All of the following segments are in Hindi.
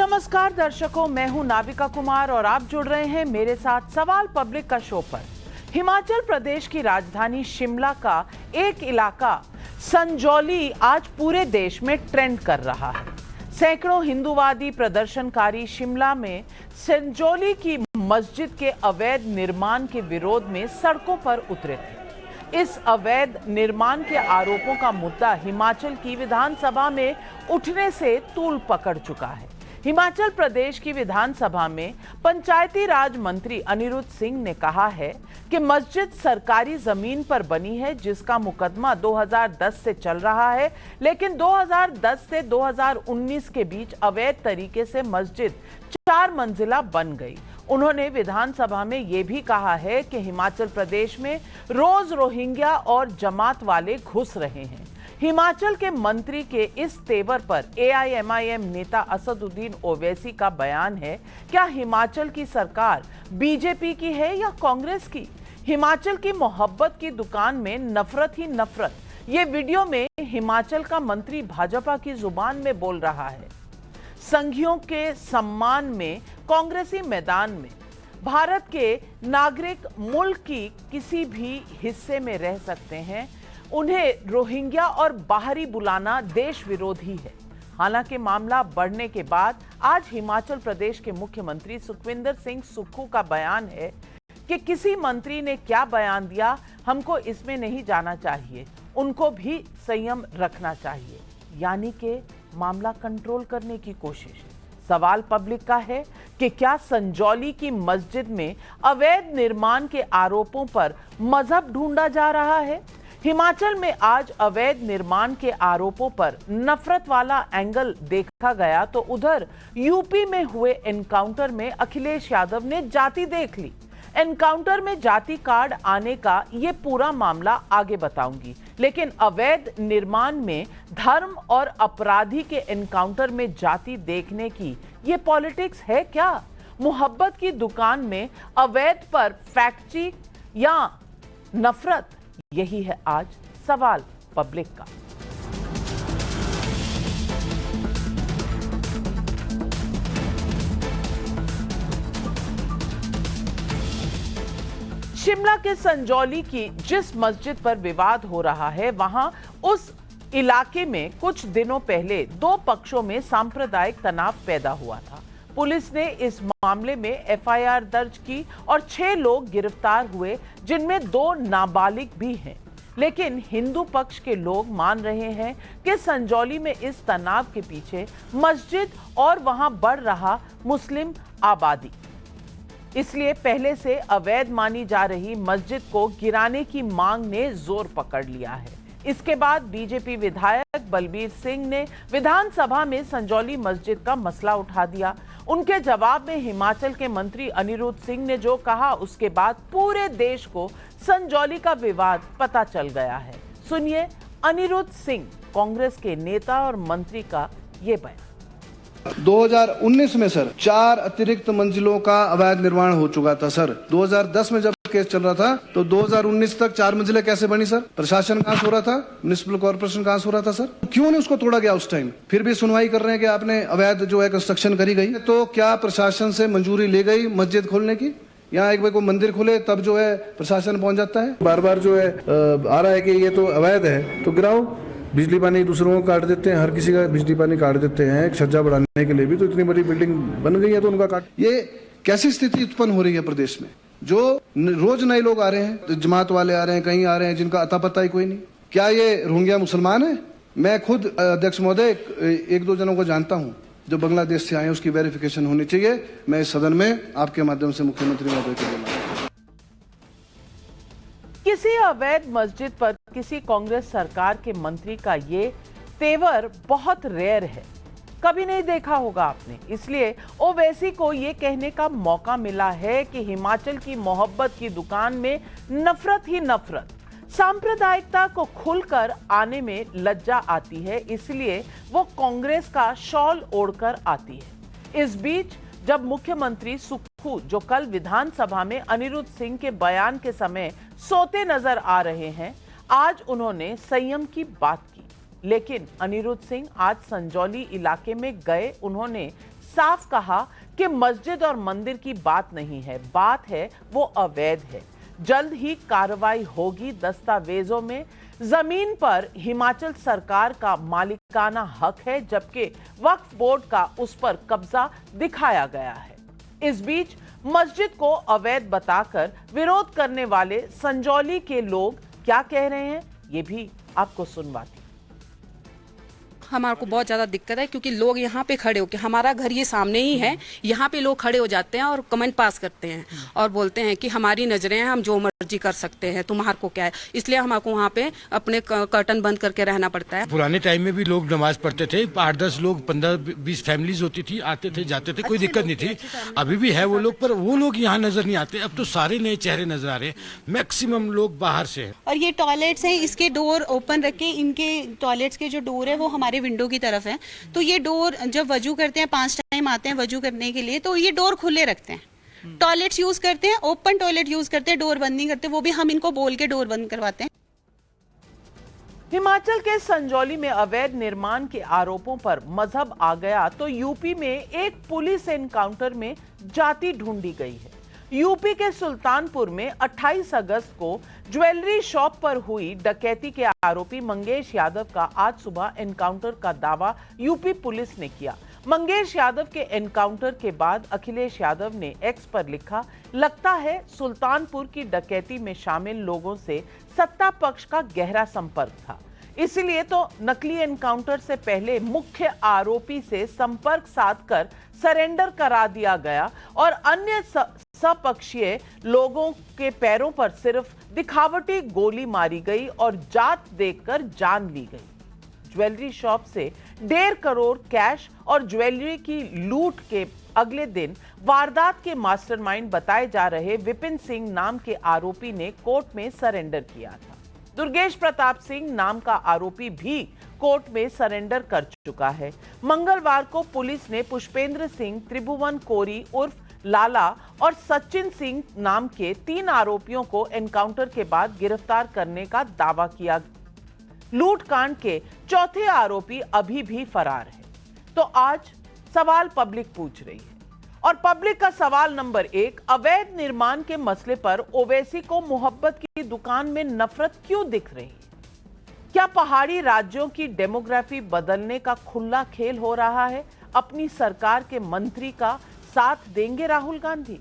नमस्कार दर्शकों, मैं हूं नाविका कुमार और आप जुड़ रहे हैं मेरे साथ सवाल पब्लिक का शो पर। हिमाचल प्रदेश की राजधानी शिमला का एक इलाका संजौली आज पूरे देश में ट्रेंड कर रहा है। सैकड़ों हिंदूवादी प्रदर्शनकारी शिमला में संजौली की मस्जिद के अवैध निर्माण के विरोध में सड़कों पर उतरे थे। इस अवैध निर्माण के आरोपों का मुद्दा हिमाचल की विधानसभा में उठने से तूल पकड़ चुका है। हिमाचल प्रदेश की विधानसभा में पंचायती राज मंत्री अनिरुद्ध सिंह ने कहा है कि मस्जिद सरकारी जमीन पर बनी है, जिसका मुकदमा 2010 से चल रहा है, लेकिन 2010 से 2019 के बीच अवैध तरीके से मस्जिद 4 मंजिला बन गई। उन्होंने विधानसभा में यह भी कहा है कि हिमाचल प्रदेश में रोज रोहिंग्या और जमात वाले घुस रहे हैं। हिमाचल के मंत्री के इस तेवर पर AIMIM नेता असदुद्दीन ओवैसी का बयान है, क्या हिमाचल की सरकार बीजेपी की है या कांग्रेस की? हिमाचल की मोहब्बत की दुकान में नफरत ही नफरत, ये वीडियो में हिमाचल का मंत्री भाजपा की जुबान में बोल रहा है। संघियों के सम्मान में कांग्रेसी मैदान में भारत के नागरिक मुल्क की किसी भी हिस्से में रह सकते हैं, उन्हें रोहिंग्या और बाहरी बुलाना देश विरोधी है। हालांकि मामला बढ़ने के बाद आज हिमाचल प्रदेश के मुख्यमंत्री सुखविंदर सिंह सुक्खू का बयान है कि किसी मंत्री ने क्या बयान दिया हमको इसमें नहीं जाना चाहिए, उनको भी संयम रखना चाहिए, यानी कि मामला कंट्रोल करने की कोशिश। सवाल पब्लिक का है कि क्या संजौली की मस्जिद में अवैध निर्माण के आरोपों पर मजहब ढूंढा जा रहा है? हिमाचल में आज अवैध निर्माण के आरोपों पर नफरत वाला एंगल देखा गया तो उधर यूपी में हुए एनकाउंटर में अखिलेश यादव ने जाति देख ली। एनकाउंटर में जाति कार्ड आने का ये पूरा मामला आगे बताऊंगी, लेकिन अवैध निर्माण में धर्म और अपराधी के एनकाउंटर में जाति देखने की ये पॉलिटिक्स है क्या? मोहब्बत की दुकान में अवैध पर फैक्ट चेक या नफरत? यही है आज सवाल पब्लिक का। शिमला के संजौली की जिस मस्जिद पर विवाद हो रहा है, वहां उस इलाके में कुछ दिनों पहले 2 पक्षों में सांप्रदायिक तनाव पैदा हुआ था। पुलिस ने इस मामले में FIR दर्ज की और 6 लोग गिरफ्तार हुए, जिनमें 2 नाबालिग भी हैं। लेकिन हिंदू पक्ष के लोग मान रहे हैं कि संजौली में इस तनाव के पीछे मस्जिद और वहां बढ़ रहा मुस्लिम आबादी, इसलिए पहले से अवैध मानी जा रही मस्जिद को गिराने की मांग ने जोर पकड़ लिया है। इसके बाद बीजेपी विधायक बलबीर सिंह ने विधानसभा में संजौली मस्जिद का मसला उठा दिया। उनके जवाब में हिमाचल के मंत्री अनिरुद्ध सिंह ने जो कहा, उसके बाद पूरे देश को संजौली का विवाद पता चल गया है। सुनिए अनिरुद्ध सिंह, कांग्रेस के नेता और मंत्री का ये बयान। 2019 में सर 4 अतिरिक्त मंजिलों का अवैध निर्माण हो चुका था सर। 2010 में जब केस चल रहा था तो 2019 तक 4 मंजिलें कैसे बनी सर? प्रशासन कहां सो रहा था? म्युनिसिपल कॉर्पोरेशन कहां सो रहा था सर? क्यों नहीं उसको तोड़ा गया उस टाइम? फिर भी सुनवाई कर रहे हैं कि आपने अवैध जो है कंस्ट्रक्शन करी गई। तो क्या प्रशासन से मंजूरी ले गई मस्जिद खोलने की? यहाँ एक बार कोई मंदिर खुले तब जो है प्रशासन पहुंच जाता है। बार बार जो है आ रहा है कि ये तो अवैध है, तो गिराओ। बिजली पानी दूसरों को काट देते हैं, हर किसी का बिजली पानी काट देते हैं एक छज्जा बढ़ाने के लिए भी, तो इतनी बड़ी बिल्डिंग बन गई है तो उनका काट। ये कैसी स्थिति उत्पन्न हो रही है प्रदेश में? जो रोज नए लोग आ रहे हैं, तो जमात वाले आ रहे हैं, कहीं आ रहे हैं जिनका अता पता ही कोई नहीं। क्या ये रोहिंग्या मुसलमान है? मैं खुद अध्यक्ष महोदय 1-2 जनों को जानता हूँ जो बांग्लादेश से आए हैं, उसकी वेरिफिकेशन होनी चाहिए। मैं इस सदन में आपके माध्यम से मुख्यमंत्री महोदय को बोलूंगा। किसी अवैध मस्जिद पर किसी कांग्रेस सरकार के मंत्री का ये तेवर बहुत रेयर है, कभी नहीं देखा होगा आपने। इसलिए ओवैसी को ये कहने का मौका मिला है कि हिमाचल की मोहब्बत की दुकान में नफरत ही नफरत। सांप्रदायिकता को खुलकर आने में लज्जा आती है, इसलिए वो कांग्रेस का शॉल ओढ़कर आती है। इस बीच जब मुख्यमंत्री सुक्खू, जो कल विधानसभा में अनिरुद्ध सिंह के बयान के समय सोते नजर आ रहे हैं, आज उन्होंने संयम की बात की। लेकिन अनिरुद्ध सिंह आज संजौली इलाके में गए, उन्होंने साफ कहा कि मस्जिद और मंदिर की बात नहीं है, बात है वो अवैध है। जल्द ही कार्रवाई होगी। दस्तावेजों में जमीन पर हिमाचल सरकार का मालिकाना हक है, जबकि वक्फ बोर्ड का उस पर कब्जा दिखाया गया है। इस बीच मस्जिद को अवैध बताकर विरोध करने वाले संजौली के लोग क्या कह रहे हैं, ये भी आपको सुनवाती। हमारे को बहुत ज़्यादा दिक्कत है क्योंकि लोग यहाँ पे खड़े होकर, हमारा घर ये सामने ही है, यहाँ पे लोग खड़े हो जाते हैं और कमेंट पास करते हैं और बोलते हैं कि हमारी नजरें हैं, हम जो मर्जी कर सकते हैं, तुम्हारे को क्या है। इसलिए हमारे को वहाँ पे अपने कर्टन बंद करके रहना पड़ता है। पुराने टाइम में भी लोग नमाज पढ़ते थे, 8-10 लोग, 15-20 फैमिलीज होती थी, आते थे जाते थे, कोई दिक्कत नहीं थी। अभी भी है वो लोग, पर वो लोग यहाँ नजर नहीं आते। अब तो सारे नए चेहरे नजर आ रहे हैं, मैक्सिमम लोग बाहर से हैं। और ये टॉयलेट्स हैं, इसके डोर ओपन रखे, इनके टॉयलेट्स के जो डोर है वो हमारे विंडो की तरफ है, तो ये डोर जब वजू करते हैं, 5 टाइम आते हैं वजू करने के लिए, तो ये डोर खुले रखते हैं। टॉयलेट्स यूज करते हैं, ओपन टॉयलेट यूज करते हैं, डोर बंद नहीं करते, वो भी हम इनको बोल के डोर बंद करवाते हैं। हिमाचल के संजौली में अवैध निर्माण के आरोपों पर मजहब आ गया तो यूपी में एक पुलिस एनकाउंटर में जाति ढूंढी गई है। यूपी के सुल्तानपुर में 28 अगस्त को ज्वेलरी शॉप पर हुई डकैती के आरोपी मंगेश यादव का आज सुबह एनकाउंटर का दावा यूपी पुलिस ने किया। मंगेश यादव के एनकाउंटर के बाद अखिलेश यादव ने एक्स पर लिखा, लगता है सुल्तानपुर की डकैती में शामिल लोगों से सत्ता पक्ष का गहरा संपर्क था, इसलिए तो नकली एनकाउंटर से पहले मुख्य आरोपी से संपर्क साधकर सरेंडर करा दिया गया और अन्य सपक्षीय लोगों के पैरों पर सिर्फ दिखावटी गोली मारी गई और जात देखकर जान ली गई। ज्वेलरी शॉप से 1.5 करोड़ कैश और ज्वेलरी की लूट के अगले दिन वारदात के मास्टरमाइंड बताए जा रहे विपिन सिंह नाम के आरोपी ने कोर्ट में सरेंडर किया था। दुर्गेश प्रताप सिंह नाम का आरोपी भी कोर्ट में सरेंडर कर चुका है। मंगलवार को पुलिस ने पुष्पेंद्र सिंह, त्रिभुवन कोरी उर्फ लाला और सचिन सिंह नाम के 3 आरोपियों को एनकाउंटर के बाद गिरफ्तार करने का दावा किया। लूटकांड के चौथे आरोपी अभी भी फरार है। तो आज सवाल पब्लिक पूछ रही है और पब्लिक का सवाल नंबर 1, अवैध निर्माण के मसले पर ओवैसी को मोहब्बत की दुकान में नफरत क्यों दिख रही है? क्या पहाड़ी राज्यों की डेमोग्राफी बदलने का खुला खेल हो रहा है? अपनी सरकार के मंत्री का साथ देंगे राहुल गांधी?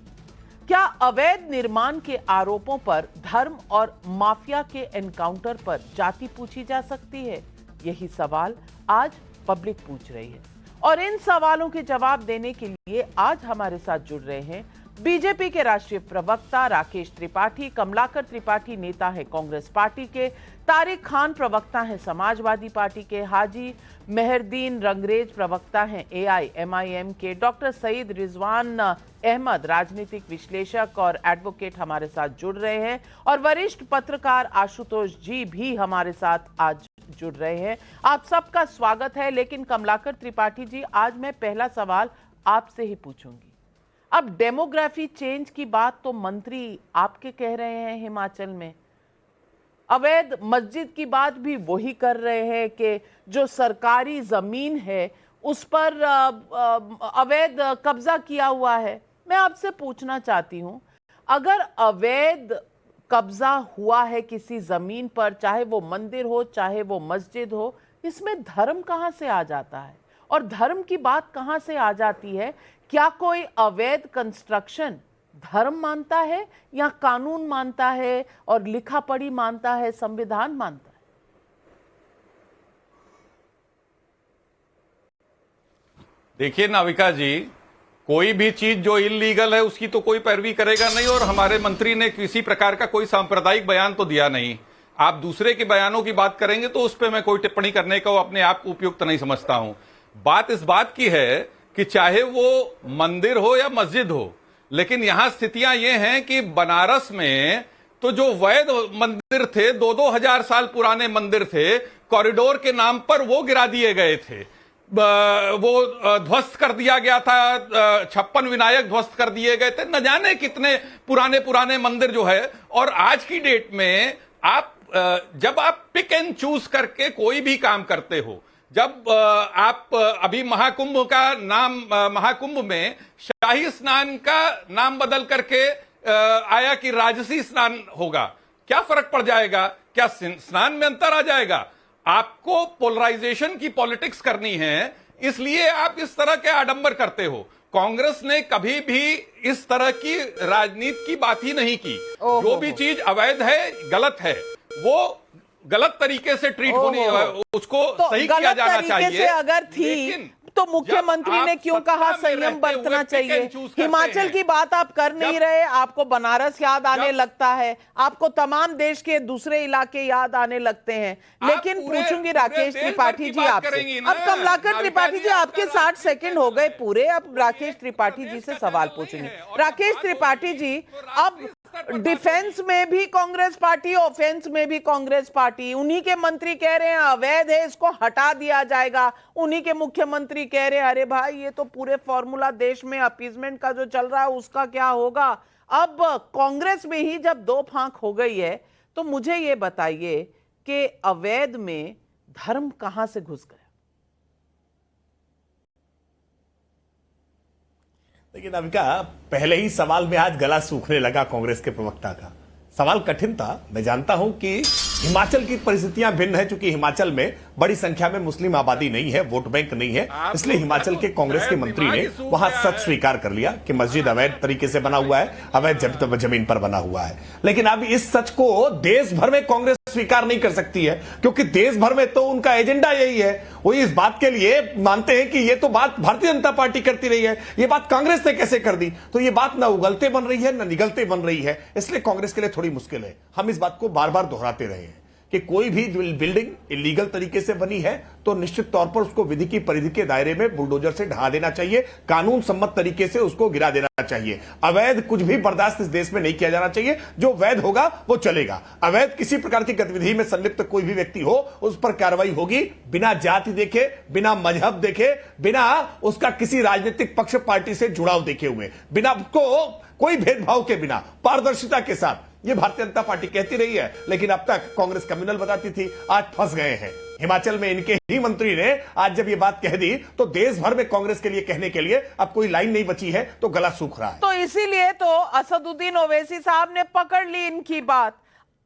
क्या अवैध निर्माण के आरोपों पर धर्म और माफिया के एनकाउंटर पर जाति पूछी जा सकती है? यही सवाल आज पब्लिक पूछ रही है और इन सवालों के जवाब देने के लिए आज हमारे साथ जुड़ रहे हैं बीजेपी के राष्ट्रीय प्रवक्ता राकेश त्रिपाठी, कमलाकर त्रिपाठी नेता है कांग्रेस पार्टी के, तारिक खान प्रवक्ता हैं समाजवादी पार्टी के, हाजी मेहरदीन रंगरेज प्रवक्ता हैं AIMIM के, डॉक्टर सईद रिजवान अहमद राजनीतिक विश्लेषक और एडवोकेट हमारे साथ जुड़ रहे हैं और वरिष्ठ पत्रकार आशुतोष जी भी हमारे साथ आज जुड़ रहे हैं। आप सबका स्वागत है। लेकिन कमलाकर त्रिपाठी जी, आज मैं पहला सवाल आपसे ही पूछूंगी। अब डेमोग्राफी चेंज की बात तो मंत्री आपके कह रहे हैं हिमाचल में, अवैध मस्जिद की बात भी वही कर रहे हैं कि जो सरकारी जमीन है उस पर अवैध कब्जा किया हुआ है। मैं आपसे पूछना चाहती हूं, अगर अवैध कब्जा हुआ है किसी जमीन पर, चाहे वो मंदिर हो चाहे वो मस्जिद हो, इसमें धर्म कहां से आ जाता है और धर्म की बात कहां से आ जाती है? क्या कोई अवैध कंस्ट्रक्शन धर्म मानता है या कानून मानता है और लिखा पढ़ी मानता है, संविधान मानता है? देखिए नाविका जी, कोई भी चीज जो इल्लीगल है उसकी तो कोई पैरवी करेगा नहीं और हमारे मंत्री ने किसी प्रकार का कोई सांप्रदायिक बयान तो दिया नहीं। आप दूसरे के बयानों की बात करेंगे तो उस पर मैं कोई टिप्पणी करने को अपने आप उपयुक्त नहीं समझता हूं। बात इस बात की है कि चाहे वो मंदिर हो या मस्जिद हो, लेकिन यहां स्थितियां ये हैं कि बनारस में तो जो वैध मंदिर थे, 2-2 हजार साल पुराने मंदिर थे, कॉरिडोर के नाम पर वो गिरा दिए गए थे, वो ध्वस्त कर दिया गया था, 56 विनायक ध्वस्त कर दिए गए थे। न जाने कितने पुराने पुराने मंदिर जो है। और आज की डेट में आप जब आप पिक एंड चूज करके कोई भी काम करते हो, जब आप अभी महाकुंभ का नाम महाकुंभ में शाही स्नान का नाम बदल करके आया कि राजसी स्नान होगा, क्या फर्क पड़ जाएगा? क्या स्नान में अंतर आ जाएगा? आपको पोलराइजेशन की पॉलिटिक्स करनी है, इसलिए आप इस तरह के आडंबर करते हो। कांग्रेस ने कभी भी इस तरह की राजनीति की बात ही नहीं की। जो भी चीज अवैध है, गलत है, वो गलत तरीके से ट्रीट होनी, उसको तो सही किया जाना चाहिए। से अगर थी तो मुख्यमंत्री ने क्यों कहा संयम बरतना चाहिए? हिमाचल की बात आप कर नहीं रहे, आपको बनारस याद आने लगता है, आपको तमाम देश के दूसरे इलाके याद आने लगते हैं। लेकिन पूछूंगी राकेश त्रिपाठी जी आपसे। अब कमलाकर त्रिपाठी जी, आपके 60 सेकंड हो गए पूरे, अब राकेश त्रिपाठी जी से सवाल पूछेंगे। राकेश त्रिपाठी जी, अब डिफेंस में भी कांग्रेस पार्टी, ऑफेंस में भी कांग्रेस पार्टी, उन्हीं के मंत्री कह रहे हैं अवैध है, इसको हटा दिया जाएगा। उन्हीं के मुख्यमंत्री कह रहे हैं अरे भाई ये तो पूरे फॉर्मूला देश में अपीजमेंट का जो चल रहा है उसका क्या होगा। अब कांग्रेस में ही जब दो फांक हो गई है, तो मुझे ये बताइए कि अवैध में धर्म कहां से घुस गया? लेकिन अविका, पहले ही सवाल में आज गला सूखने लगा कांग्रेस के प्रवक्ता का। सवाल कठिन था, मैं जानता हूं कि हिमाचल की परिस्थितियां भिन्न है, क्योंकि हिमाचल में बड़ी संख्या में मुस्लिम आबादी नहीं है, वोट बैंक नहीं है, इसलिए हिमाचल के कांग्रेस के मंत्री ने वहां सच स्वीकार कर लिया कि मस्जिद अवैध तरीके से बना हुआ है, अवैध जमीन पर बना हुआ है। लेकिन अब इस सच को देश भर में कांग्रेस स्वीकार नहीं कर सकती है, क्योंकि देश भर में तो उनका एजेंडा यही है। वो इस बात के लिए मानते हैं कि ये तो बात भारतीय जनता पार्टी करती रही है, ये बात कांग्रेस ने कैसे कर दी? तो ये बात ना उगलते बन रही है ना निगलते बन रही है, इसलिए कांग्रेस के लिए थोड़ी मुश्किल है। हम इस बात को बार बार दोहराते रहे हैं कि कोई भी बिल्डिंग इलीगल तरीके से बनी है तो निश्चित तौर पर उसको विधि की परिधि के दायरे में बुलडोजर से ढहा देना चाहिए, कानून सम्मत तरीके से उसको गिरा देना चाहिए। अवैध कुछ भी बर्दाश्त इस देश में नहीं किया जाना चाहिए, जो वैध होगा वो चलेगा। अवैध किसी प्रकार की गतिविधि में संलिप्त कोई भी व्यक्ति हो, उस पर कार्रवाई होगी, बिना जाति देखे, बिना मजहब देखे, बिना उसका किसी राजनीतिक पक्ष पार्टी से जुड़ाव देखे हुए, बिना कोई भेदभाव के बिना, पारदर्शिता के साथ। ये भारतीय जनता पार्टी कहती रही है, लेकिन अब तक कांग्रेस कम्युनल बताती थी, आज फंस गए हैं। हिमाचल में इनके ही मंत्री ने आज जब ये बात कह दी, तो देश भर में कांग्रेस के लिए कहने के लिए अब कोई लाइन नहीं बची है, तो गला सूख रहा है। तो इसीलिए तो असदुद्दीन ओवैसी साहब ने पकड़ ली इनकी बात।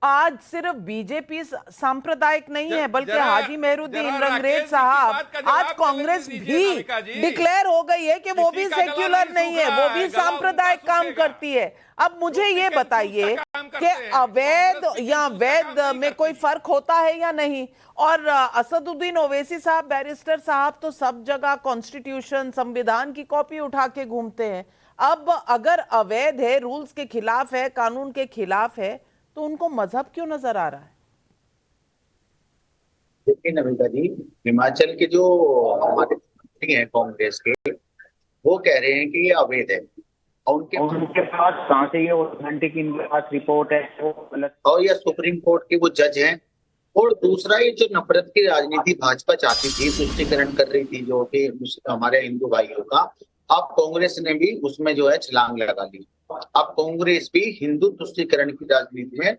आज सिर्फ बीजेपी सांप्रदायिक नहीं है, बल्कि हाजी मेहरुद्दीन रंगरेज साहब, आज कांग्रेस भी डिक्लेयर हो गई है कि वो भी सेक्युलर नहीं है, वो भी सांप्रदायिक काम करती है। अब मुझे ये बताइए कि अवैध या वैध में कोई फर्क होता है या नहीं? और असदुद्दीन ओवैसी साहब, बैरिस्टर साहब तो सब जगह कॉन्स्टिट्यूशन, संविधान की कॉपी उठा के घूमते हैं। अब अगर अवैध है, रूल्स के खिलाफ है, कानून के खिलाफ है, तो उनको मजहब क्यों नजर आ रहा है? देखिए नमिता जी, हिमाचल के जो हमारे मंत्री हैं कांग्रेस के, वो कह रहे हैं कि ये अवैध है, और उनके पास कहाँ से ये ऑथेंटिक इनके पास रिपोर्ट है, और ये सुप्रीम कोर्ट के वो जज हैं। और दूसरा, ये जो नफरत की राजनीति भाजपा चाहती थी, तुष्टीकरण कर रही थी जो कि हमारे हिंदू भाइयों का, अब कांग्रेस ने भी उसमें जो है छलांग लगा दी। अब कांग्रेस भी हिंदू तुष्टीकरण की राजनीति में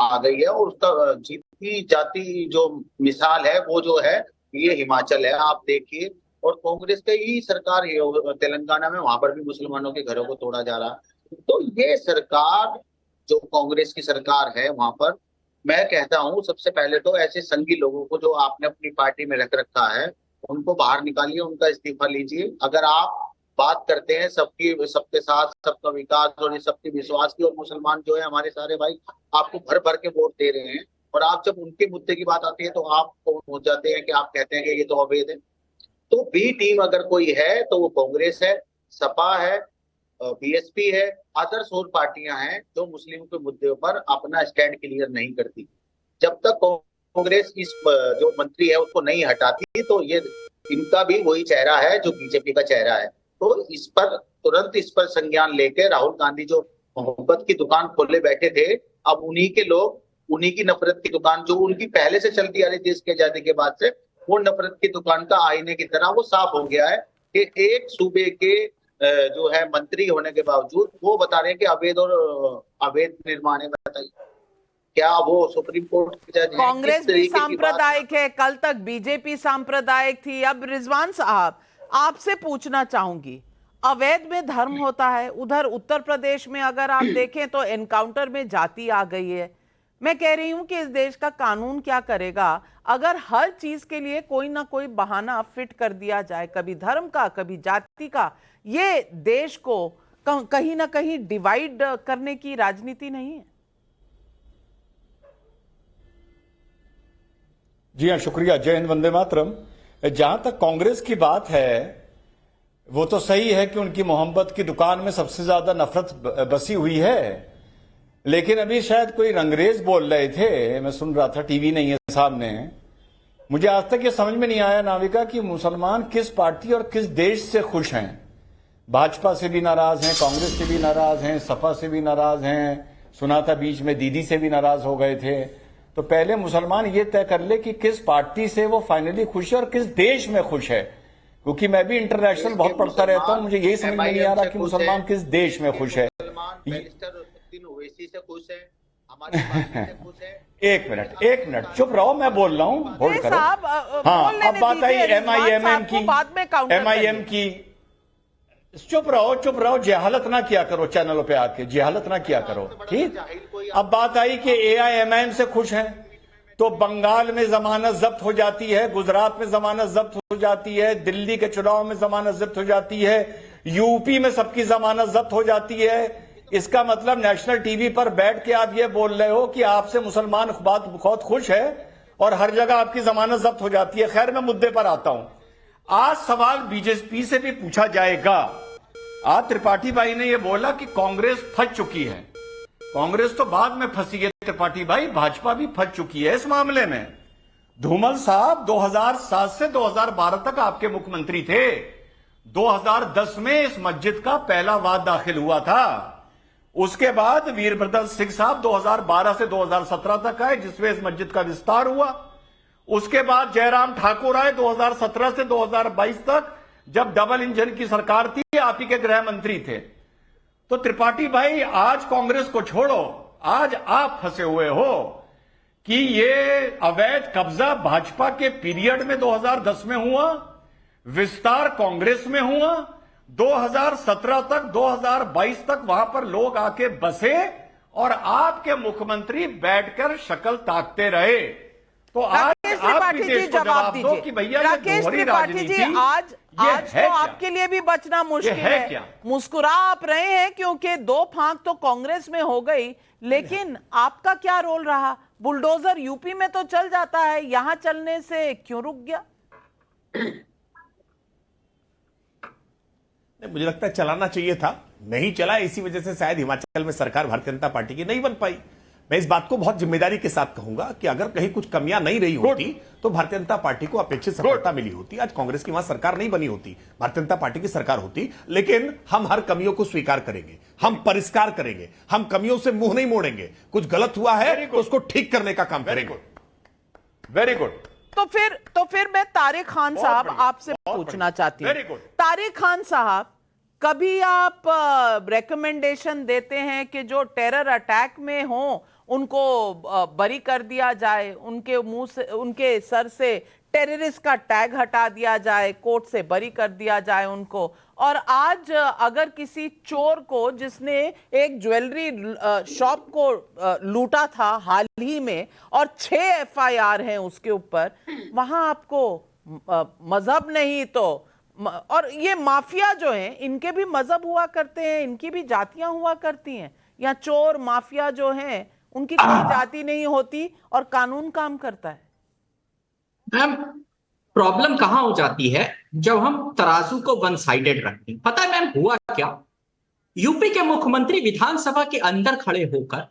आ गई है, और उसका जीती जाती जो मिसाल है वो जो है ये हिमाचल है। आप देखिए, और कांग्रेस की ही सरकार है तेलंगाना में, वहां पर भी मुसलमानों के घरों को तोड़ा जा रहा। तो ये सरकार जो कांग्रेस की सरकार है, वहां पर मैं कहता हूँ सबसे पहले तो ऐसे संघी लोगों को जो आपने अपनी पार्टी में रख रखा है, उनको बाहर निकालिए, उनका इस्तीफा लीजिए। अगर आप बात करते हैं सबके साथ सबका विकास और सबके विश्वास की, और मुसलमान जो है हमारे सारे भाई आपको भर भर के वोट दे रहे हैं, और आप जब उनके मुद्दे की बात आती है तो आप हो जाते हैं कि आप कहते हैं कि ये तो अवैध है। तो बी टीम अगर कोई है तो वो कांग्रेस है, सपा है, बीएसपी है, अदर्स और पार्टियां हैं जो मुस्लिम के मुद्दे पर अपना स्टैंड क्लियर नहीं करती। जब तक कांग्रेस इस जो मंत्री है उसको नहीं हटाती, तो ये इनका भी वही चेहरा है जो बीजेपी का चेहरा है। तो इस पर तुरंत इस पर संज्ञान लेके राहुल गांधी जो मोहब्बत की दुकान खोले बैठे थे, अब उन्हीं के लोग, उन्हीं की नफरत की दुकान जो उनकी पहले से चलती आ रही थी इसके आजादी के बाद से, वो नफरत की दुकान का आईने की तरह वो साफ हो गया है कि एक सूबे के जो है मंत्री होने के बावजूद वो बता रहे हैं कि अवैध और अवैध निर्माण है। बताइए, क्या वो सुप्रीम कोर्ट के जज हैं? कांग्रेस किस भी तरीके की बात- सांप्रदायिक है, कल तक बीजेपी सांप्रदायिक थी। अब रिजवान साहब आपसे पूछना चाहूंगी, अवैध में धर्म होता है, उधर उत्तर प्रदेश में अगर आप देखें तो एनकाउंटर में जाति आ गई है। मैं कह रही हूं कि इस देश का कानून क्या करेगा अगर हर चीज के लिए कोई ना कोई बहाना फिट कर दिया जाए, कभी धर्म का, कभी जाति का। ये देश को कहीं ना कहीं डिवाइड करने की राजनीति नहीं है? जी हाँ, शुक्रिया। जय हिंद, वंदे मातरम। जहां तक कांग्रेस की बात है, वो तो सही है कि उनकी मोहब्बत की दुकान में सबसे ज्यादा नफरत बसी हुई है, लेकिन अभी शायद कोई रंगरेज बोल रहे थे, मैं सुन रहा था, टीवी नहीं है सामने। मुझे आज तक ये समझ में नहीं आया नाविका कि मुसलमान किस पार्टी और किस देश से खुश हैं। भाजपा से भी नाराज हैं, कांग्रेस से भी नाराज हैं, सपा से भी नाराज हैं, सुना था बीच में दीदी से भी नाराज हो गए थे। तो पहले मुसलमान ये तय कर ले कि किस पार्टी से वो फाइनली खुश है और किस देश में खुश है, क्योंकि मैं भी इंटरनेशनल बहुत पढ़ता रहता हूं, मुझे यही समझ में नहीं आ रहा कि मुसलमान किस देश में खुश है। ओवैसी से खुश है, हमारी पार्टी से खुश है। एक मिनट चुप रहो, मैं बोल रहा हूं, होल्ड करो। हाँ, अब बात आई एमआईएम की। चुप रहो, जहालत ना किया करो चैनलों पे आके, जहालत ना किया करो, ठीक। अब बात आई कि एआईएमआईएम से खुश हैं, तो बंगाल में जमानत जब्त हो जाती है, गुजरात में जमानत जब्त हो जाती है, दिल्ली के चुनाव में जमानत जब्त हो जाती है, यूपी में सबकी जमानत जब्त हो जाती है। इसका मतलब नेशनल टीवी पर बैठ के आप ये बोल रहे हो कि आपसे मुसलमान बहुत खुश है और हर जगह आपकी जमानत जब्त हो जाती है। खैर, मैं मुद्दे पर आता हूं। आज सवाल बीजेपी से भी पूछा जाएगा। आज त्रिपाठी भाई ने यह बोला कि कांग्रेस फंस चुकी है। कांग्रेस तो बाद में फंसी है त्रिपाठी भाई, भाजपा भी फंस चुकी है इस मामले में। धूमल साहब 2007 से 2012 तक आपके मुख्यमंत्री थे। 2010 में इस मस्जिद का पहला वाद दाखिल हुआ था। उसके बाद वीरभद्र सिंह साहब 2012 से 2017 तक आए, जिसमें इस मस्जिद का विस्तार हुआ। उसके बाद जयराम ठाकुर आए 2017 से 2022 तक, जब डबल इंजन की सरकार थी, आप ही के गृह मंत्री थे। तो त्रिपाठी भाई, आज कांग्रेस को छोड़ो, आज आप फंसे हुए हो कि ये अवैध कब्जा भाजपा के पीरियड में 2010 में हुआ, विस्तार कांग्रेस में हुआ, 2017 तक 2022 तक वहां पर लोग आके बसे और आपके मुख्यमंत्री बैठकर शक्ल ताकते रहे। तो आज आप भी देश को जवाब दो कि भैया ये दोहरी राजनीति आज तो आपके लिए भी बचना मुश्किल है। मुस्कुरा आप रहे हैं क्योंकि दो फांक तो कांग्रेस में हो गई, लेकिन आपका क्या रोल रहा? बुलडोजर यूपी में तो चल जाता है, यहां चलने से क्यों रुक गया? मुझे लगता है चलाना चाहिए था, नहीं चला। इसी वजह से शायद हिमाचल में सरकार भारतीय जनता पार्टी की नहीं बन पाई। मैं इस बात को बहुत जिम्मेदारी के साथ कहूंगा कि अगर कहीं कुछ कमियां नहीं रही होती तो भारतीय जनता पार्टी को अपेक्षित सफलता मिली होती। आज कांग्रेस की वहां सरकार नहीं बनी होती, भारतीय जनता पार्टी की सरकार होती। लेकिन हम हर कमियों को स्वीकार करेंगे, हम परिष्कार करेंगे, हम कमियों से मुंह नहीं मोड़ेंगे। कुछ गलत हुआ है तो उसको ठीक करने का काम करेंगे। Very good. तो फिर मैं तारिक खान साहब आपसे पूछना चाहती हूँ। तारिक खान साहब, कभी आप रेकमेंडेशन देते हैं कि जो टेरर अटैक में हो उनको बरी कर दिया जाए, उनके मुंह से, उनके सर से टेररिस्ट का टैग हटा दिया जाए, कोर्ट से बरी कर दिया जाए उनको? और आज अगर किसी चोर को, जिसने एक ज्वेलरी शॉप को लूटा था हाल ही में और 6 FIR हैं उसके ऊपर, वहां आपको मजहब नहीं तो, और ये माफिया जो हैं इनके भी मजहब हुआ करते हैं, इनकी भी जातियां हुआ करती हैं। या चोर माफिया जो हैं उनकी कोई जाति नहीं होती और कानून काम करता है। मैम, प्रॉब्लम कहां हो जाती है जब हम तराजू को वन साइडेड रखते हैं। पता है मैम हुआ क्या? यूपी के मुख्यमंत्री विधानसभा के अंदर खड़े होकर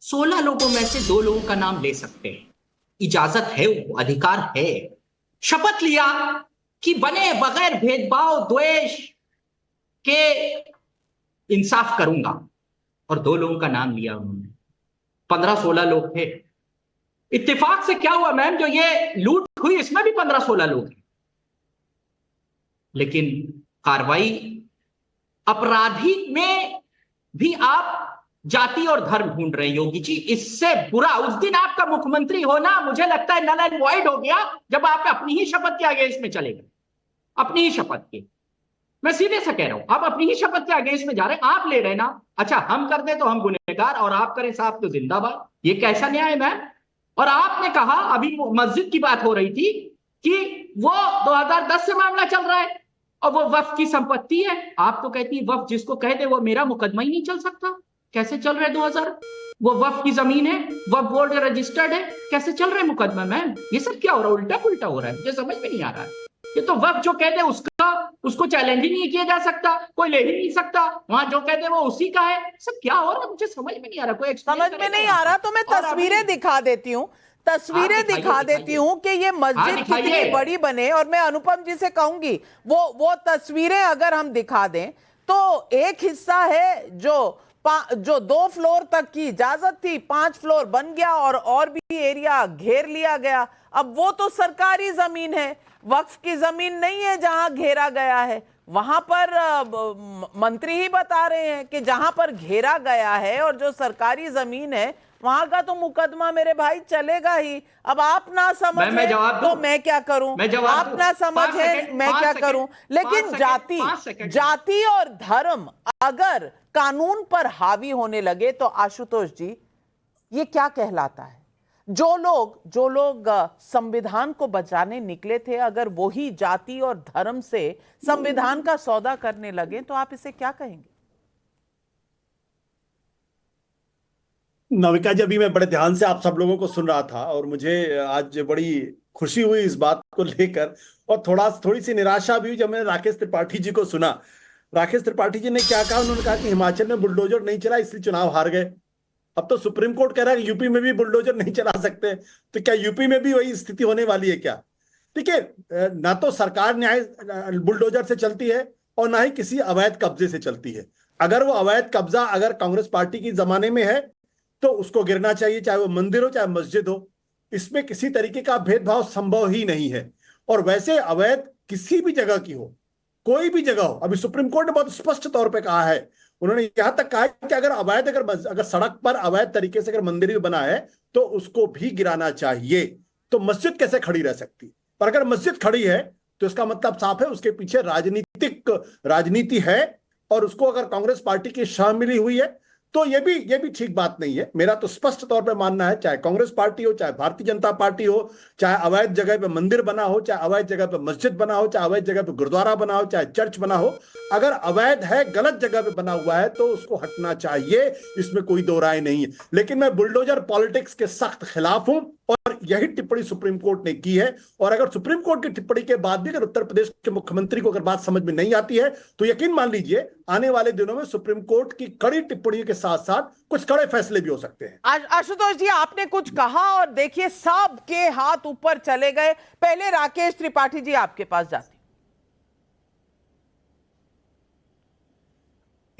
16 लोगों में से 2 लोगों का नाम ले सकते हैं। इजाजत है, वो अधिकार है। शपथ लिया कि बने बगैर भेदभाव द्वेष के इंसाफ करूंगा, और 2 लोगों का नाम लिया उन्होंने। 15-16 लोग थे। इत्तेफाक से क्या हुआ मैम, जो ये लूट हुई इसमें भी 15-16 लोग हैं, लेकिन कार्रवाई अपराधी में भी आप जाति और धर्म ढूंढ रहे हैं योगी जी। इससे बुरा उस दिन आपका मुख्यमंत्री होना मुझे लगता है नल एंड वॉइड हो गया, जब आप अपनी ही शपथ के अगेंस्ट में चले गए, अपनी ही शपथ के। मैं सीधे से कह रहा हूं, आप अपनी ही शपथ के अगेंस्ट में जा रहे हैं। आप ले रहे ना, अच्छा हम कर दे तो हम गुनहगार और आप करें साहब तो जिंदाबाद, ये कैसा न्याय मैम? और आपने कहा, अभी मस्जिद की बात हो रही थी कि वो 2010 से मामला चल रहा है और वो वक्फ की संपत्ति है। आप तो कहती है वक्फ जिसको कह दे वो मेरा मुकदमा ही नहीं चल सकता। कैसे चल रहा है 2000? वो वक्फ की जमीन है, वक्फ बोर्ड रजिस्टर्ड है, कैसे चल रहा है मुकदमा मैम? ये सब क्या हो रहा है? उल्टा पुल्टा हो रहा है, मुझे समझ में नहीं आ रहा है। ये तो वक्फ जो कह दे उसको चैलेंज ही नहीं किया जा सकता, कोई ले ही नहीं सकता, वहां जो कह दे वो उसी का है। सब क्या हो रहा है मुझे समझ में नहीं आ रहा। कोई समझ में नहीं आ रहा तो मैं तस्वीरें दिखा देती हूँ, तस्वीरें दिखा देती हूँ कि ये मस्जिद कितनी बड़ी बने। और मैं अनुपम जी से कहूंगी वो तस्वीरें अगर हम दिखा दें तो एक हिस्सा है जो 2 फ्लोर तक की इजाजत थी, 5 फ्लोर बन गया और भी एरिया घेर लिया गया। अब वो तो सरकारी जमीन है, वक्फ की जमीन नहीं है जहां घेरा गया है। वहां पर मंत्री ही बता रहे हैं कि जहां पर घेरा गया है और जो सरकारी जमीन है वहां का तो मुकदमा मेरे भाई चलेगा ही। अब आप ना समझ तो मैं क्या करूं, आप ना समझ है मैं क्या करूं। लेकिन जाति और धर्म अगर कानून पर हावी होने लगे तो आशुतोष जी ये क्या कहलाता है? जो लोग संविधान को बचाने निकले थे, अगर वही जाति और धर्म से संविधान का सौदा करने लगे तो आप इसे क्या कहेंगे? नविका जी, अभी मैं बड़े ध्यान से आप सब लोगों को सुन रहा था और मुझे आज बड़ी खुशी हुई इस बात को लेकर और थोड़ी सी निराशा भी हुई जब मैंने राकेश त्रिपाठी जी को सुना। राकेश त्रिपाठी जी ने क्या कहा? उन्होंने कहा कि हिमाचल में बुलडोजर नहीं चला इसलिए चुनाव हार गए। अब तो सुप्रीम कोर्ट कह रहा है कि यूपी में भी बुलडोजर नहीं चला सकते, तो क्या यूपी में भी वही स्थिति होने वाली है क्या? देखिए, ना तो सरकार न्याय बुलडोजर से चलती है और ना ही किसी अवैध कब्जे से चलती है। अगर वो अवैध कब्जा अगर कांग्रेस पार्टी की जमाने में है तो उसको गिरना चाहिए, चाहे वो मंदिर हो चाहे मस्जिद हो। इसमें किसी तरीके का भेदभाव संभव ही नहीं है। और वैसे अवैध किसी भी जगह की हो, कोई भी जगह हो, अभी सुप्रीम कोर्ट ने बहुत स्पष्ट तौर पे कहा है, उन्होंने यहां तक कहा है कि अगर सड़क पर अवैध तरीके से अगर मंदिर भी बना है तो उसको भी गिराना चाहिए। तो मस्जिद कैसे खड़ी रह सकती? पर अगर मस्जिद खड़ी है तो इसका मतलब साफ है उसके पीछे राजनीति है और उसको अगर कांग्रेस पार्टी की शामिल हुई है तो ये भी ठीक बात नहीं है। मेरा तो स्पष्ट तौर पे मानना है, चाहे कांग्रेस पार्टी हो, चाहे भारतीय जनता पार्टी हो, चाहे अवैध जगह पे मंदिर बना हो, चाहे अवैध जगह पे मस्जिद बना हो, चाहे अवैध जगह पे गुरुद्वारा बना हो, चाहे चर्च बना हो, अगर अवैध है, गलत जगह पे बना हुआ है तो उसको हटना चाहिए, इसमें कोई दो राय नहीं है। लेकिन मैं बुलडोजर पॉलिटिक्स के सख्त खिलाफ हूं और यही टिप्पणी सुप्रीम कोर्ट ने की है। और अगर सुप्रीम कोर्ट की टिप्पणी के बाद भी अगर उत्तर प्रदेश के मुख्यमंत्री को अगर बात समझ में नहीं आती है तो यकीन मान लीजिए आने वाले दिनों में सुप्रीम कोर्ट की कड़ी टिप्पणी के साथ साथ कुछ कड़े फैसले भी हो सकते हैं। आशुतोष जी, आपने कुछ कहा और देखिए सबके हाथ ऊपर चले गए। पहले राकेश त्रिपाठी जी आपके पास जाते।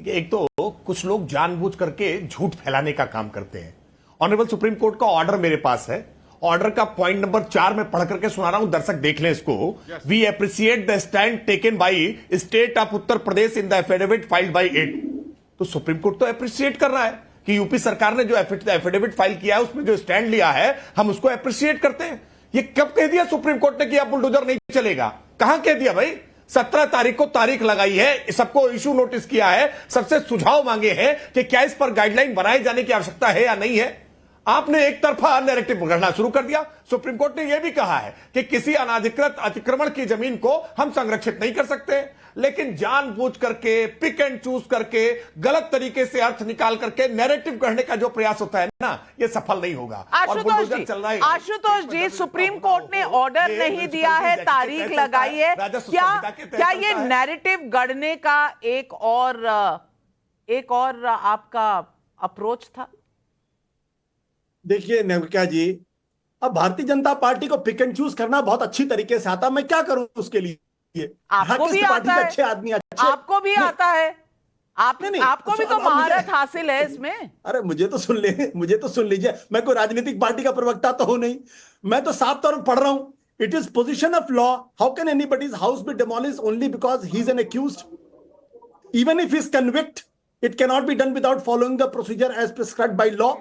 एक तो कुछ लोग जानबूझ करके झूठ फैलाने का काम करते हैं। ऑनरेबल सुप्रीम कोर्ट का ऑर्डर मेरे पास है, ऑर्डर का पॉइंट नंबर 4 में पढ़ करके सुना रहा हूं, दर्शक देख लें इसको। We appreciate the stand taken by state of Uttar Pradesh in the affidavit filed by it. तो सुप्रीम कोर्ट तो एप्रिसिएट कर रहा है कि यूपी सरकार ने जो एफिडेविट फाइल किया है उसमें जो स्टैंड लिया है हम उसको एप्रिसिएट करते हैं। ये कब कह दिया सुप्रीम कोर्ट ने कि अब बुलडोजर नहीं चलेगा? कहां कह दिया भाई? 17 तारीख को तारीख लगाई है, सबको इशू नोटिस किया है, सबसे सुझाव मांगे हैं कि क्या इस पर गाइडलाइन बनाए जाने की आवश्यकता है या नहीं है। आपने एक तरफा नैरेटिव गढ़ना शुरू कर दिया। सुप्रीम कोर्ट ने यह भी कहा है कि किसी अनाधिकृत अतिक्रमण की जमीन को हम संरक्षित नहीं कर सकते, लेकिन जानबूझ करके पिक एंड चूज करके गलत तरीके से अर्थ निकाल करके नैरेटिव गढ़ने का जो प्रयास होता है ना, यह सफल नहीं होगा। आशुतोष जी, सुप्रीम कोर्ट ने ऑर्डर नहीं दिया है, तारीख लगाई है, क्या ये नैरेटिव गढ़ने का एक और आपका अप्रोच था? देखिए नविका जी, अब भारतीय जनता पार्टी को पिक एंड चूज करना बहुत अच्छी तरीके से आता, मैं क्या करूं उसके लिए? आपको भी आता है, अच्छे आदमी अच्छे, आपको भी आता है, आपको भी तो महारत हासिल है इसमें। अरे मुझे तो सुन लीजिए, मैं कोई राजनीतिक पार्टी का प्रवक्ता तो हूं नहीं, मैं तो साफ तौर पर पढ़ रहा हूं। It is position of law, how can anybody's house be demolished only because he is an accused, even if he is convict, it can not be done without following the procedure as prescribed by law.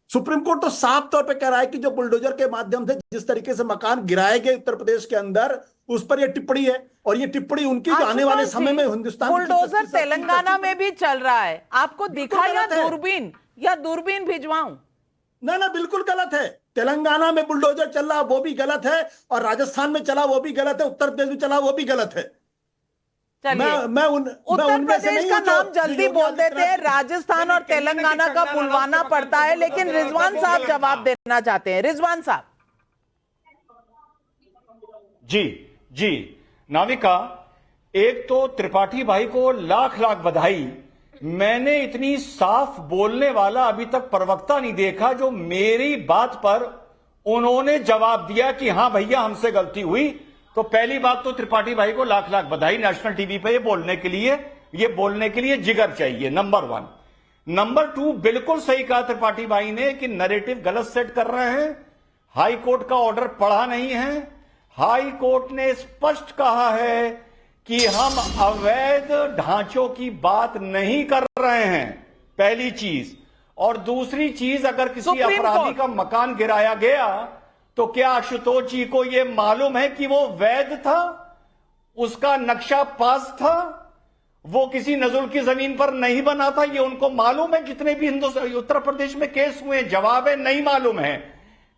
Supreme court तो साफ तौर पे कह रहा है कि जो बुलडोजर के माध्यम से जिस तरीके से मकान गिराए गए उत्तर प्रदेश के अंदर, उस पर यह टिप्पणी है, और ये टिप्पणी उनकी जो आने वाले समय में हिंदुस्तान बुलडोजर तेलंगाना में भी चल रहा है, आपको दिखा या दूरबीन भिजवाऊं? ना बिल्कुल गलत है। तेलंगाना में बुलडोजर चल रहा वो भी गलत है, और राजस्थान में चला वो भी गलत है, उत्तर प्रदेश में चला वो भी गलत है। उत्तर प्रदेश का नाम जल्दी बोल देते हैं, राजस्थान और तेलंगाना का बुलवाना पड़ता है। लेकिन रिजवान साहब जवाब देना चाहते हैं। रिजवान साहब। जी नाविका, एक तो त्रिपाठी भाई को लाख लाख बधाई। मैंने इतनी साफ बोलने वाला अभी तक प्रवक्ता नहीं देखा जो मेरी बात पर उन्होंने जवाब दिया कि हां भैया हमसे गलती हुई। तो पहली बात तो त्रिपाठी भाई को लाख लाख बधाई, नेशनल टीवी पे ये बोलने के लिए जिगर चाहिए, नंबर 1। नंबर 2, बिल्कुल सही कहा त्रिपाठी भाई ने कि नैरेटिव गलत सेट कर रहे हैं। हाई कोर्ट का ऑर्डर पढ़ा नहीं है। हाई कोर्ट ने स्पष्ट कहा है कि हम अवैध ढांचों की बात नहीं कर रहे हैं, पहली चीज। और दूसरी चीज, अगर किसी अपराधी का मकान गिराया गया तो क्या आशुतोष जी को यह मालूम है कि वो वैध था, उसका नक्शा पास था, वो किसी नजुल की जमीन पर नहीं बना था? ये उनको मालूम है? जितने भी उत्तर प्रदेश में केस हुए, जवाब है नहीं मालूम है।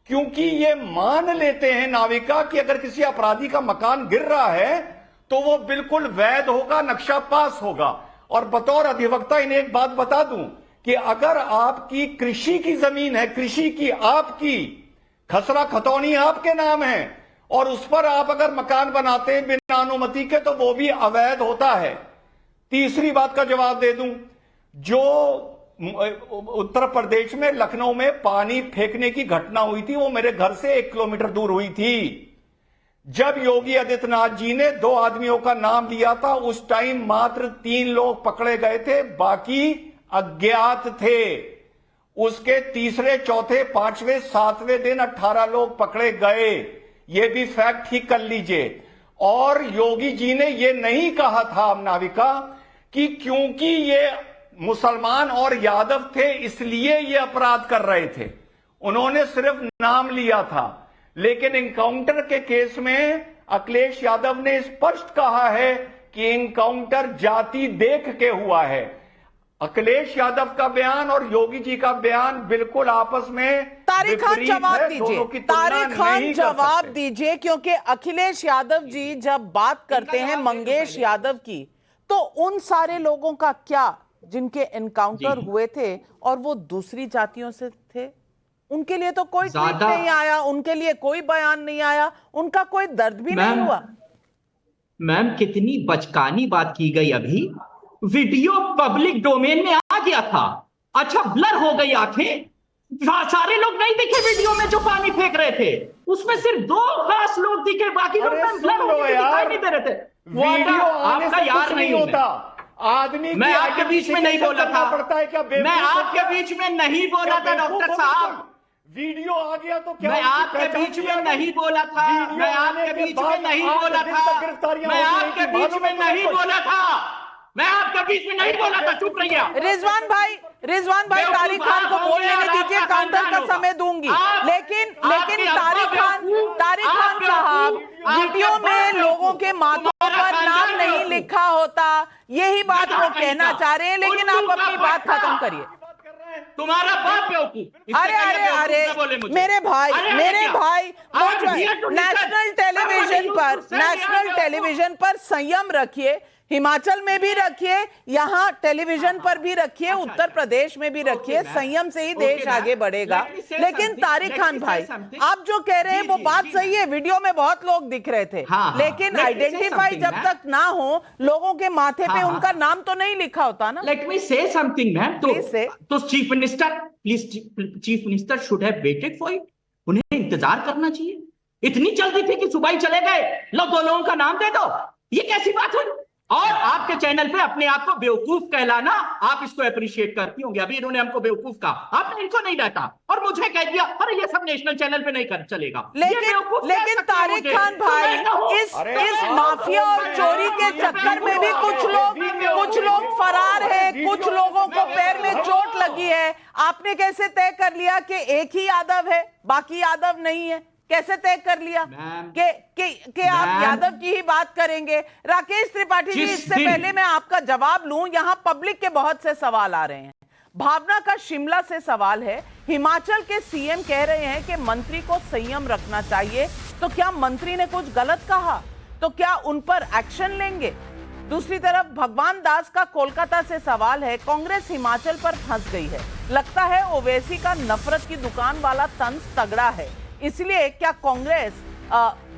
क्योंकि ये मान लेते हैं नाविका कि अगर किसी अपराधी का मकान गिर रहा है तो वो बिल्कुल वैध होगा, नक्शा पास होगा। और बतौर अधिवक्ता इन्हें एक बात बता दूं कि अगर आपकी कृषि की जमीन है, कृषि की आपकी खसरा खतौनी आपके नाम है, और उस पर आप अगर मकान बनाते हैं बिना अनुमति के, तो वो भी अवैध होता है। तीसरी बात का जवाब दे दूं, जो उत्तर प्रदेश में लखनऊ में पानी फेंकने की घटना हुई थी, वो मेरे घर से 1 किलोमीटर दूर हुई थी। जब योगी आदित्यनाथ जी ने 2 आदमियों का नाम लिया था, उस टाइम मात्र 3 लोग पकड़े गए थे, बाकी अज्ञात थे। उसके तीसरे, चौथे, 5वें, 7वें दिन 18 लोग पकड़े गए। ये भी फैक्ट ठीक कर लीजिए। और योगी जी ने ये नहीं कहा था नाविका कि क्योंकि ये मुसलमान और यादव थे इसलिए ये अपराध कर रहे थे। उन्होंने सिर्फ नाम लिया था। लेकिन इनकाउंटर के केस में अखिलेश यादव ने स्पष्ट कहा है कि इनकाउंटर जाति देख के हुआ है। अखिलेश यादव का बयान और योगी जी का बयान बिल्कुल आपस में तारिक खान जवाब दीजिए, तारिक खान जवाब दीजिए, दीजिए, क्योंकि अखिलेश यादव जी जब बात करते हैं मंगेश यादव की, तो उन सारे लोगों का क्या जिनके एनकाउंटर हुए थे और वो दूसरी जातियों से थे, उनके लिए तो कोई ट्वीट नहीं आया, उनके लिए कोई बयान नहीं आया, उनका कोई दर्द भी नहीं हुआ। मैम कितनी बचकानी बात की गई। अभी वीडियो पब्लिक डोमेन में आ गया था। अच्छा, ब्लर हो गई आंखें, सारे लोग नहीं दिखे वीडियो में जो पानी फेंक रहे थे। उसमें सिर्फ 2 खास लोग दिखे, बाकी लोग ब्लर हो गए, दिखाई नहीं दे रहे थे। वीडियो आपका यार नहीं होता आदमी। मैं आपके बीच में नहीं बोला था, पड़ता है क्या? मैं आपके बीच में नहीं बोला था डॉक्टर साहब। वीडियो आ गया तो क्या? मैं आपके बीच में नहीं बोला था, मैं आपके बीच में नहीं बोला था, मैं आपके बीच में नहीं बोला था, मैं आपके बीच में नहीं बोला था। चुप रहिए। रिजवान भाई तारिक खान को बोलने नहीं दीजिए, काउंटर का समय दूंगी। लेकिन तारिक खान साहब, वीडियो में लोगों के माथों पर नाम नहीं लिखा होता, यही बात वो कहना चाह रहे हैं। लेकिन आप अपनी बात खत्म करिए। तुम्हारा बाप बेवकूफ। अरे मेरे भाई नेशनल टेलीविजन पर संयम रखिए, हिमाचल में भी रखिए, यहाँ टेलीविजन पर भी रखिए, उत्तर प्रदेश में भी रखिए। संयम से ही देश आगे बढ़ेगा। लेकिन तारिक खान भाई, आप जो कह रहे हैं वो बात सही है, वीडियो में बहुत लोग दिख रहे थे, लेकिन आइडेंटिफाई जब तक ना हो, लोगों के माथे पे उनका नाम तो नहीं लिखा होता ना। Let me say something ma'am. तो chief minister should have waited for it. उन्हें इंतजार करना चाहिए। इतनी जल्दी थी कि सुबह ही चले गए, लो 2 लोगों का नाम दे दो, ये कैसी बात हुई? और आपके चैनल पे अपने आप को बेवकूफ कहलाना, आप इसको अप्रिशिएट करती होंगे। अभी इन्होंने हमको बेवकूफ कहा, आपने इनको नहीं डांटा और मुझे कह दिया अरे ये सब नेशनल चैनल पे नहीं कर चलेगा। लेकिन तारिक खान भाई, इस माफिया और चोरी के चक्कर में भी कुछ लोग फरार हैं, कुछ लोगों को पैर में चोट लगी है। आपने कैसे तय कर लिया कि एक ही यादव है, बाकी यादव नहीं है? कैसे तय कर लिया कि आप यादव की ही बात करेंगे? राकेश त्रिपाठी जी, इससे पहले मैं आपका जवाब लूं, यहां पब्लिक के बहुत से सवाल आ रहे हैं। भावना का शिमला से सवाल है, हिमाचल के सीएम कह रहे हैं कि मंत्री को संयम रखना चाहिए, तो क्या मंत्री ने कुछ गलत कहा? तो क्या उन पर एक्शन लेंगे? दूसरी तरफ भगवान दास का कोलकाता से सवाल है, कांग्रेस हिमाचल पर फंस गई है, लगता है ओवैसी का नफरत की दुकान वाला तंज तगड़ा है, इसलिए क्या कांग्रेस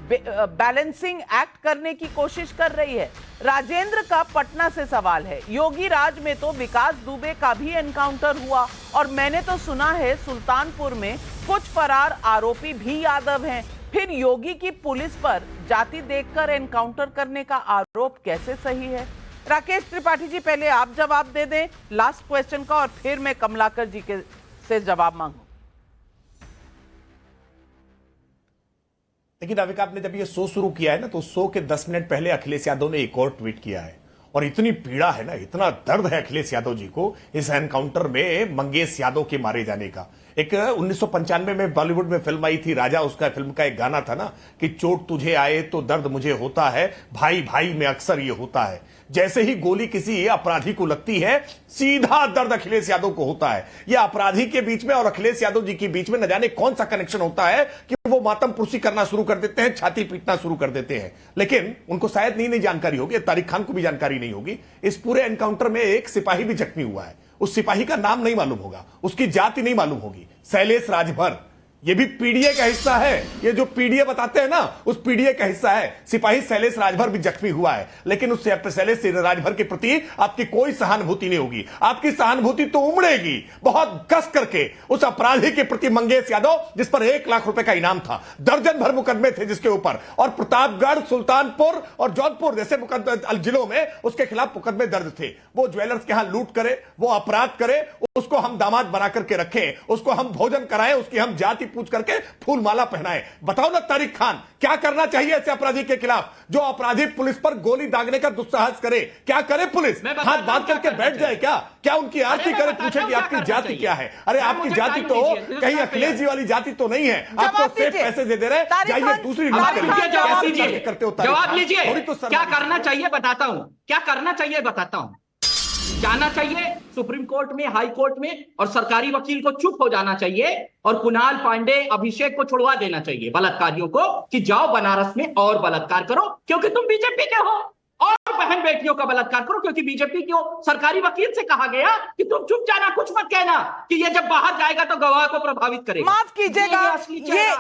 बैलेंसिंग एक्ट करने की कोशिश कर रही है? राजेंद्र का पटना से सवाल है, योगी राज में तो विकास दुबे का भी एनकाउंटर हुआ और मैंने तो सुना है सुल्तानपुर में कुछ फरार आरोपी भी यादव हैं, फिर योगी की पुलिस पर जाति देखकर एनकाउंटर करने का आरोप कैसे सही है? राकेश त्रिपाठी जी, पहले आप जवाब दे दें लास्ट क्वेश्चन का और फिर मैं कमलाकर जी के से जवाब मांगू। लेकिन नाविका, आपने जब ये शो शुरू किया है ना, तो शो के 10 मिनट पहले अखिलेश यादव ने एक और ट्वीट किया है और इतनी पीड़ा है ना, इतना दर्द है अखिलेश यादव जी को इस एनकाउंटर में मंगेश यादव के मारे जाने का। एक 1995 में बॉलीवुड में फिल्म आई थी राजा, उसका फिल्म का एक गाना था ना कि चोट तुझे आए तो दर्द मुझे होता है, भाई भाई में अक्सर ये होता है। जैसे ही गोली किसी अपराधी को लगती है, सीधा दर्द अखिलेश यादव को होता है। यह अपराधी के बीच में और अखिलेश यादव जी के बीच में न जाने कौन सा कनेक्शन होता है कि वो मातम पुरसी करना शुरू कर देते हैं, छाती पीटना शुरू कर देते हैं। लेकिन उनको शायद नहीं जानकारी होगी, तारिक खान को भी जानकारी नहीं होगी, इस पूरे एनकाउंटर में एक सिपाही भी जख्मी हुआ है। उस सिपाही का नाम नहीं मालूम होगा, उसकी जाति नहीं मालूम होगी, शैलेश राजभर। ये भी पीडीए का हिस्सा है, ये जो पीडीए बताते हैं ना, उस पीडीए का हिस्सा है। सिपाही शैलेश राजभर भी जख्मी हुआ है, लेकिन उस शैलेश राजभर के प्रति आपकी कोई सहानुभूति नहीं होगी। आपकी सहानुभूति तो उमड़ेगी बहुत कस करके उस अपराधी के प्रति मंगेश यादव, जिस पर 1 लाख रुपए का इनाम था, दर्जन भर मुकदमे थे जिसके ऊपर, और प्रतापगढ़, सुल्तानपुर और जौनपुर जैसे जिलों में उसके खिलाफ मुकदमे दर्ज थे। वो ज्वेलर्स के यहां लूट करे, वो अपराध करे, उसको हम दामाद बना करके रखें, उसको हम भोजन कराएं, उसकी हम जाति पूछ करके फूल माला पहनाए। बताओ ना तारिक खान, क्या करना चाहिए ऐसे अपराधी के खिलाफ? जो अपराधी पुलिस पर गोली दागने का दुस्साहस करे, क्या करे पुलिस? हाथ बांध करके बैठ जाए क्या? क्या उनकी आरती करे, पूछे कि आपकी जाति क्या है? अरे आपकी जाति तो कहीं अखिलेश जी वाली जाति तो नहीं है। आप तो सिर्फ पैसे दे रहे, जाइए दूसरी करते हो। जवाब लीजिए, क्या करना चाहिए बताता हूं, क्या करना चाहिए बताता हूं। जाना चाहिए सुप्रीम कोर्ट में, हाई कोर्ट में, और सरकारी वकील को चुप हो जाना चाहिए और कुणाल पांडे, अभिषेक को छुड़वा देना चाहिए बलात्कारियों को कि जाओ बनारस में और बलात्कार करो, क्योंकि तुम बीजेपी के हो, और बहन बेटियों का बलात्कार करो, क्योंकि बीजेपी के सरकारी वकील से कहा गया कि तुम चुप जाना, कुछ मत कहना कि ये जब बाहर जाएगा तो गवाह को प्रभावित करेगा। माफ कीजिएगा,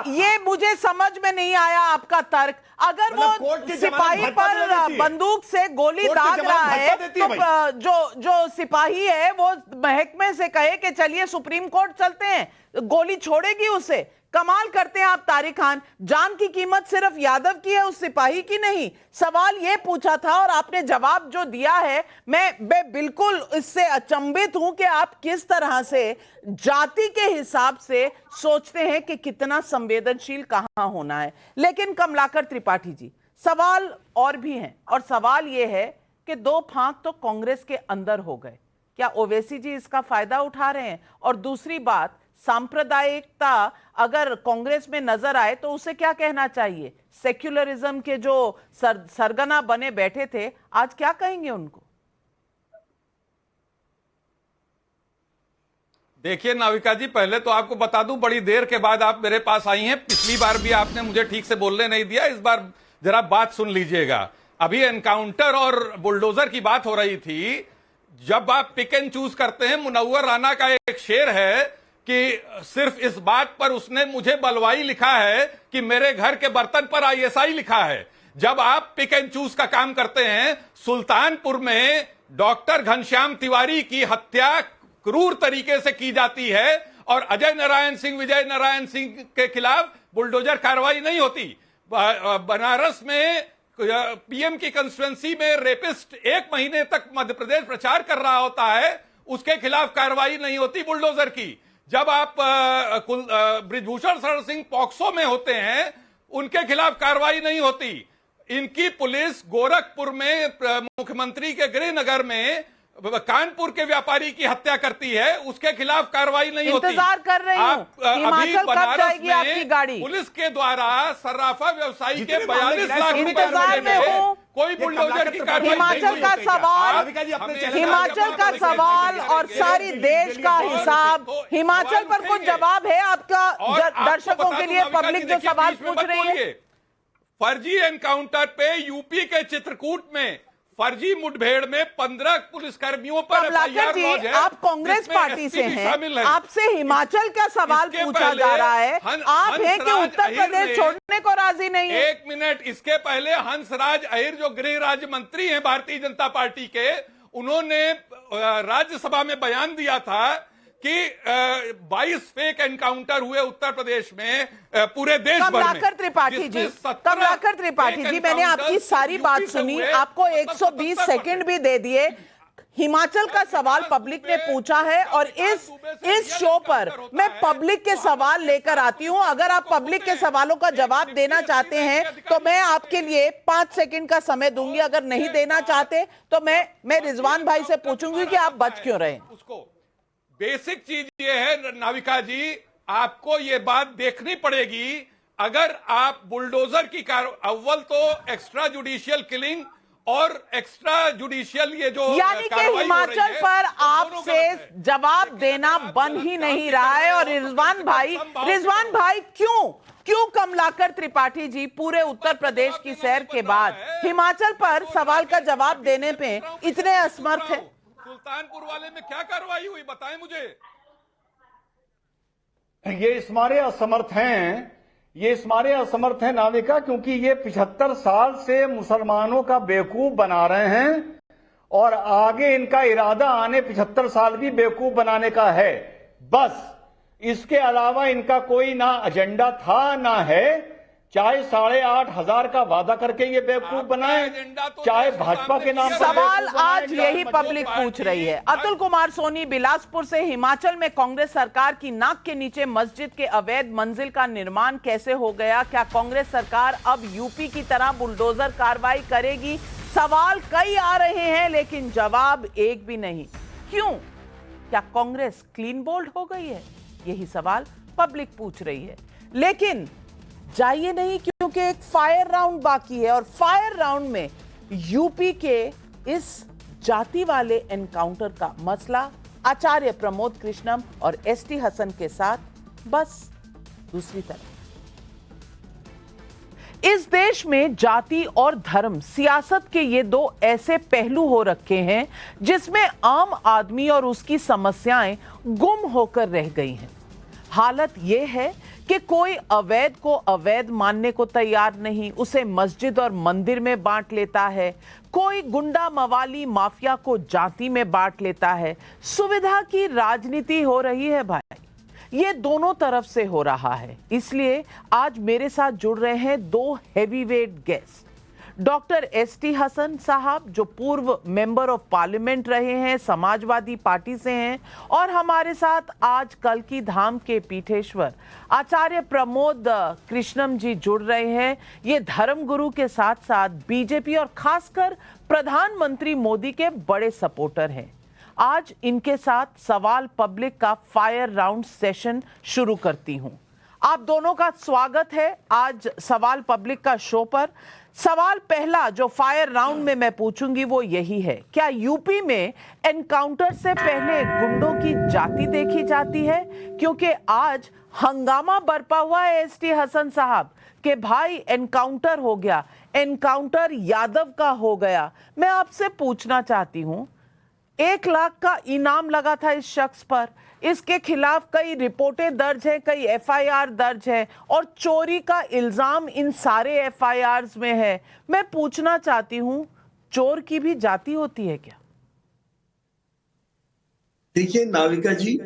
ये मुझे समझ में नहीं आया आपका तर्क। अगर वो सिपाही पर बंदूक से गोली दाग रहा है तो जो सिपाही है वो महकमे से कहे कि चलिए सुप्रीम कोर्ट चलते हैं, गोली छोड़ेगी उसे? कमाल करते हैं आप तारिक खान। जान की कीमत सिर्फ यादव की है, उस सिपाही की नहीं। सवाल यह पूछा था और आपने जवाब जो दिया है, मैं बिल्कुल इससे अचंभित हूं कि आप किस तरह से जाति के हिसाब से सोचते हैं कि कितना संवेदनशील कहां होना है। लेकिन कमलाकर त्रिपाठी जी, सवाल और भी हैं, और सवाल यह है कि 2 फांक तो कांग्रेस के अंदर हो गए, क्या ओवैसी जी इसका फायदा उठा रहे हैं? और दूसरी बात, सांप्रदायिकता अगर कांग्रेस में नजर आए तो उसे क्या कहना चाहिए? सेक्युलरिज्म के जो सरगना बने बैठे थे, आज क्या कहेंगे उनको? देखिए नाविका जी, पहले तो आपको बता दूं, बड़ी देर के बाद आप मेरे पास आई हैं। पिछली बार भी आपने मुझे ठीक से बोलने नहीं दिया, इस बार जरा बात सुन लीजिएगा। अभी एनकाउंटर और बुलडोजर की बात हो रही थी। जब आप पिक एंड चूज करते हैं, मुनव्वर राना का एक शेर है कि सिर्फ इस बात पर उसने मुझे बलवाई लिखा है कि मेरे घर के बर्तन पर ISI लिखा है। जब आप पिक एंड चूज का काम करते हैं, सुल्तानपुर में डॉक्टर घनश्याम तिवारी की हत्या क्रूर तरीके से की जाती है और अजय नारायण सिंह, विजय नारायण सिंह के खिलाफ बुलडोजर कार्रवाई नहीं होती। बनारस में पीएम की कंस्टिट्यूएंसी में रेपिस्ट 1 महीने तक मध्य प्रदेश प्रचार कर रहा होता है, उसके खिलाफ कार्रवाई नहीं होती बुलडोजर की। जब आप बृजभूषण शरण सिंह पॉक्सो में होते हैं, उनके खिलाफ कार्रवाई नहीं होती। इनकी पुलिस गोरखपुर में मुख्यमंत्री के गृहनगर में कानपुर के व्यापारी की हत्या करती है, उसके खिलाफ कार्रवाई नहीं होती। इंतजार कर रही हूं, हिमाचल कब जाएगी आपकी गाड़ी? पुलिस के द्वारा सर्राफा व्यवसायी के 42 लाख इंतजार में हूं। कोई बुलडोजर की कार्रवाई हिमाचल का सवाल, हिमाचल का सवाल और सारी देश का हिसाब, हिमाचल पर कुछ जवाब है आपका दर्शकों के लिए? पब्लिक जो सवाल पूछ रही है, फर्जी एनकाउंटर पे यूपी के चित्रकूट में फर्जी मुठभेड़ में 15 पुलिसकर्मियों पर कमलाकर जी, आप कांग्रेस पार्टी से हैं, आपसे हिमाचल का सवाल पूछा जा रहा है, आप हैं कि उत्तर प्रदेश छोड़ने को राजी नहीं है? 1 मिनट, इसके पहले हंसराज अहीर जो गृह राज्य मंत्री हैं भारतीय जनता पार्टी के, उन्होंने राज्यसभा में बयान दिया था कि 22 फेक एनकाउंटर हुए उत्तर प्रदेश में पूरे देश भर में। कमलाकर त्रिपाठी जी, कमलाकर त्रिपाठी जी, मैंने आपकी सारी बात सुनी, आपको 120 सेकंड भी दे दिए। हिमाचल का सवाल पब्लिक ने पूछा है और इस शो पर मैं पब्लिक के सवाल लेकर आती हूं। अगर आप पब्लिक के सवालों का जवाब देना चाहते हैं तो मैं आपके लिए 5 सेकंड का समय दूंगी, अगर नहीं देना चाहते तो मैं रिजवान भाई से पूछूंगी कि आप बच क्यों रहे। बेसिक चीज ये है नाविका जी, आपको ये बात देखनी पड़ेगी, अगर आप बुलडोजर की अव्वल तो एक्स्ट्रा जुडिशियल किलिंग और एक्स्ट्रा जुडिशियल ये जो यानी कि हिमाचल पर आपसे जवाब देना बन ही नहीं रहा है। और रिजवान भाई क्यों कमलाकर त्रिपाठी जी पूरे उत्तर प्रदेश की सैर के बाद हिमाचल पर सवाल का जवाब देने पे इतने असमर्थ है? सुल्तानपुर वाले में क्या कार्रवाई हुई, बताएं मुझे। ये इस मारे असमर्थ हैं नाविका, क्योंकि ये 75 साल से मुसलमानों का बेवकूफ बना रहे हैं और आगे इनका इरादा आने 75 साल भी बेवकूफ बनाने का है। बस इसके अलावा इनका कोई ना एजेंडा था ना है। चाहे 8,500 का वादा करके ये बेवकूफ बनाए, चाहे भाजपा के नाम पर सवाल आज यही पब्लिक पूछ रही है। अतुल कुमार सोनी बिलासपुर से, हिमाचल में कांग्रेस सरकार की नाक के नीचे मस्जिद के अवैध मंजिल का निर्माण कैसे हो गया? क्या कांग्रेस सरकार अब यूपी की तरह बुलडोजर कार्रवाई करेगी? सवाल कई आ रहे हैं लेकिन जवाब एक भी नहीं। क्यों? क्या कांग्रेस क्लीन बोल्ड हो गई है? यही सवाल पब्लिक पूछ रही है। लेकिन जाइए नहीं, क्योंकि एक फायर राउंड बाकी है और फायर राउंड में यूपी के इस जाति वाले एनकाउंटर का मसला आचार्य प्रमोद कृष्णम और एसटी हसन के साथ बस दूसरी तरफ। इस देश में जाति और धर्म सियासत के ये दो ऐसे पहलू हो रखे हैं जिसमें आम आदमी और उसकी समस्याएं गुम होकर रह गई हैं। हालत यह है कि कोई अवैध को अवैध मानने को तैयार नहीं, उसे मस्जिद और मंदिर में बांट लेता है। कोई गुंडा मवाली माफिया को जाति में बांट लेता है। सुविधा की राजनीति हो रही है भाई, ये दोनों तरफ से हो रहा है। इसलिए आज मेरे साथ जुड़ रहे हैं 2 heavyweight guest. Doctor ST Hasan साहब जो पूर्व मेंबर ऑफ पार्लियामेंट रहे हैं, समाजवादी पार्टी से हैं, और हमारे साथ आज कल की धाम के पीठेश्वर आचार्य प्रमोद कृष्णम जी जुड़ रहे हैं। ये धर्मगुरु के साथ साथ बीजेपी और खासकर प्रधानमंत्री मोदी के बड़े सपोर्टर हैं। आज इनके साथ सवाल पब्लिक का फायर राउंड सेशन शुरू करती हूं। आप दोनों का स्वागत है आज सवाल पब्लिक का शो पर। सवाल पहला जो फायर राउंड में मैं पूछूंगी वो यही है, क्या यूपी में एनकाउंटर से पहले गुंडों की जाति देखी जाती है? क्योंकि आज हंगामा बरपा हुआ है एसटी हसन साहब के भाई एनकाउंटर हो गया, एनकाउंटर यादव का हो गया। मैं आपसे पूछना चाहती हूं, 1 लाख का इनाम लगा था इस शख्स पर, इसके खिलाफ कई रिपोर्टें दर्ज हैं, कई एफआईआर दर्ज है और चोरी का इल्जाम इन सारे एफआईआर्स में है। मैं पूछना चाहती हूं, चोर की भी जाति होती है क्या? देखिए नाविका जी,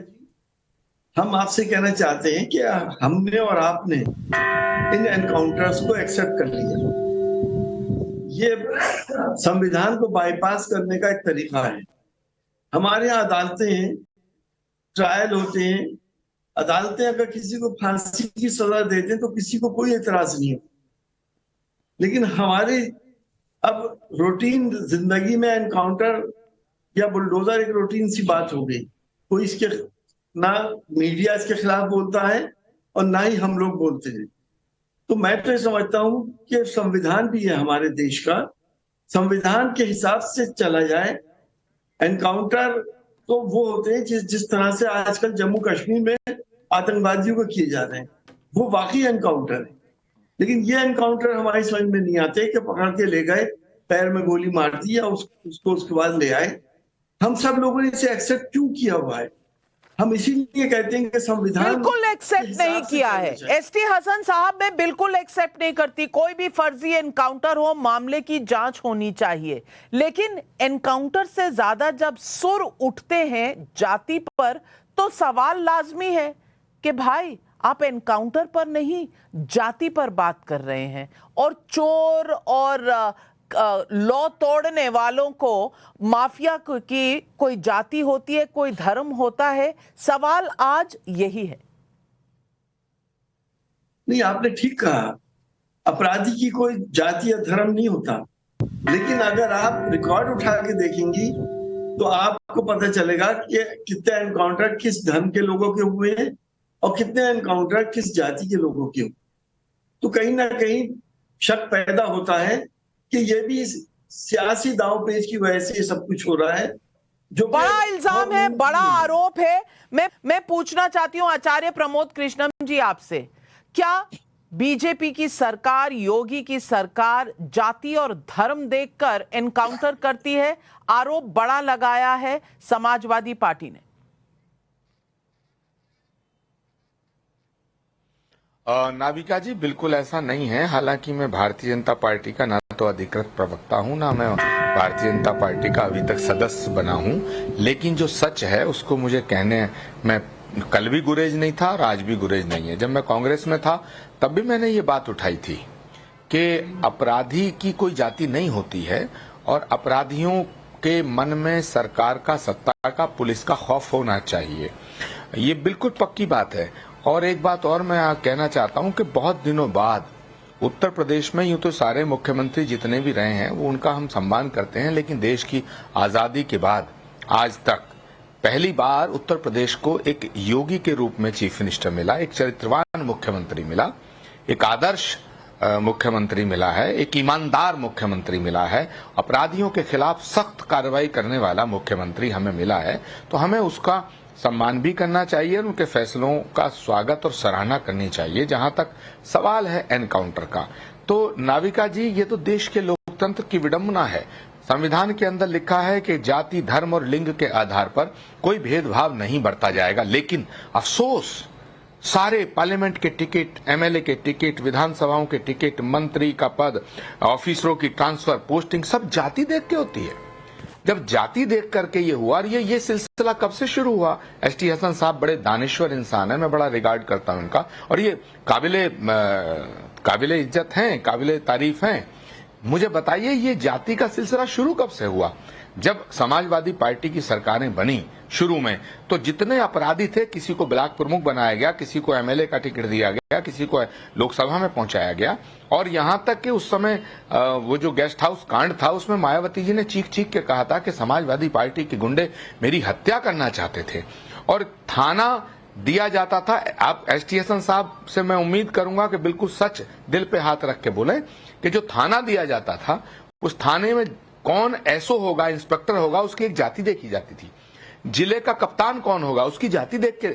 हम आपसे कहना चाहते हैं कि हमने और आपने इन एनकाउंटर्स को एक्सेप्ट कर लिया। ये संविधान को बाईपास करने का एक तरीका है। हमारे यहाँ अदालतें हैं, ट्रायल होते हैं, अदालतें अगर किसी को फांसी की सजा दे दें तो किसी को कोई एतराज नहीं होता। लेकिन हमारे अब रूटीन जिंदगी में एनकाउंटर या बुलडोजर एक रूटीन सी बात हो गई। कोई इसके ना मीडिया इसके खिलाफ बोलता है और ना ही हम लोग बोलते हैं। तो मैं तो ये समझता हूं कि संविधान भी है हमारे देश का, संविधान के हिसाब से चला जाए। एनकाउंटर तो वो होते हैं जिस तरह से आजकल जम्मू कश्मीर में आतंकवादियों को किए जा रहे हैं, वो वाकई एनकाउंटर है। लेकिन ये एनकाउंटर हमारी समझ में नहीं आते कि पकड़ के ले गए, पैर में गोली मार दी या उसको उसके बाद ले आए। हम सब लोगों ने इसे एक्सेप्ट क्यों किया हुआ है? हम इसीलिए कहते हैं कि संविधान बिल्कुल एक्सेप्ट नहीं किया है। एसटी हसन साहब, मैं बिल्कुल एक्सेप्ट नहीं करती कोई भी फर्जी एनकाउंटर हो, मामले की जांच होनी चाहिए। लेकिन एनकाउंटर से ज्यादा जब सुर उठते हैं जाति पर तो सवाल लाजमी है कि भाई आप एनकाउंटर पर नहीं जाति पर बात कर रहे हैं। और चोर और लॉ तोड़ने वालों को माफिया की कोई जाति होती है, कोई धर्म होता है? सवाल आज यही है। नहीं, आपने ठीक कहा, अपराधी की कोई जाति या धर्म नहीं होता। लेकिन अगर आप रिकॉर्ड उठा के देखेंगी तो आपको पता चलेगा कि कितने एनकाउंटर किस धर्म के लोगों के हुए हैं और कितने एनकाउंटर किस जाति के लोगों के हुए। तो कहीं ना कहीं शक पैदा होता है कि ये भी सियासी दांव पेच की वजह से ये सब कुछ हो रहा है, जो बड़ा इल्जाम है, बड़ा आरोप है। मैं पूछना चाहती हूं आचार्य प्रमोद कृष्णम जी आपसे, क्या बीजेपी की सरकार, योगी की सरकार जाति और धर्म देखकर एनकाउंटर करती है? आरोप बड़ा लगाया है समाजवादी पार्टी ने। नाविका जी, बिल्कुल ऐसा नहीं है। हालांकि मैं भारतीय जनता पार्टी का ना तो अधिकृत प्रवक्ता हूं, ना मैं भारतीय जनता पार्टी का अभी तक सदस्य बना हूं। लेकिन जो सच है उसको मुझे कहने, मैं कल भी गुरेज नहीं था और आज भी गुरेज नहीं है। जब मैं कांग्रेस में था तब भी मैंने ये बात उठाई थी कि अपराधी की कोई जाति नहीं होती है और अपराधियों के मन में सरकार का, सत्ता का, पुलिस का खौफ होना चाहिए। ये बिल्कुल पक्की बात है। और एक बात और मैं कहना चाहता हूं कि बहुत दिनों बाद उत्तर प्रदेश में, यूं तो सारे मुख्यमंत्री जितने भी रहे हैं वो उनका हम सम्मान करते हैं, लेकिन देश की आजादी के बाद आज तक पहली बार उत्तर प्रदेश को एक योगी के रूप में चीफ मिनिस्टर मिला, एक चरित्रवान मुख्यमंत्री मिला, एक आदर्श मुख्यमंत्री मिला है, एक ईमानदार मुख्यमंत्री मिला है, अपराधियों के खिलाफ सख्त कार्रवाई करने वाला मुख्यमंत्री हमें मिला है। तो हमें उसका सम्मान भी करना चाहिए और उनके फैसलों का स्वागत और सराहना करनी चाहिए। जहां तक सवाल है एनकाउंटर का, तो नाविका जी, ये तो देश के लोकतंत्र की विडंबना है। संविधान के अंदर लिखा है कि जाति, धर्म और लिंग के आधार पर कोई भेदभाव नहीं बरता जाएगा। लेकिन अफसोस, सारे पार्लियामेंट के टिकट, एमएलए के टिकट, विधानसभाओं के टिकट, मंत्री का पद, ऑफिसरों की ट्रांसफर, पोस्टिंग सब जाति देख के होती है। जब जाति देख करके ये हुआ, और ये सिलसिला कब से शुरू हुआ? एसटी हसन साहब बड़े दानिश्वर इंसान है, मैं बड़ा रिगार्ड करता हूं उनका, और ये काबिले इज्जत हैं, काबिले तारीफ हैं। मुझे बताइए ये जाति का सिलसिला शुरू कब से हुआ? जब समाजवादी पार्टी की सरकारें बनी शुरू में, तो जितने अपराधी थे, किसी को ब्लॉक प्रमुख बनाया गया, किसी को एमएलए का टिकट दिया गया, किसी को लोकसभा में पहुंचाया गया। और यहां तक कि उस समय वो जो गेस्ट हाउस कांड था उसमें मायावती जी ने चीख चीख के कहा था कि समाजवादी पार्टी के गुंडे मेरी हत्या करना चाहते थे और थाना दिया जाता था। आप एसटी हसन साहब से मैं उम्मीद करूंगा कि बिल्कुल सच दिल पे हाथ रख के बोले कि जो थाना दिया जाता था, उस थाने में कौन एसओ होगा, इंस्पेक्टर होगा, उसकी एक जाति देखी जाती थी। जिले का कप्तान कौन होगा, उसकी जाति देख के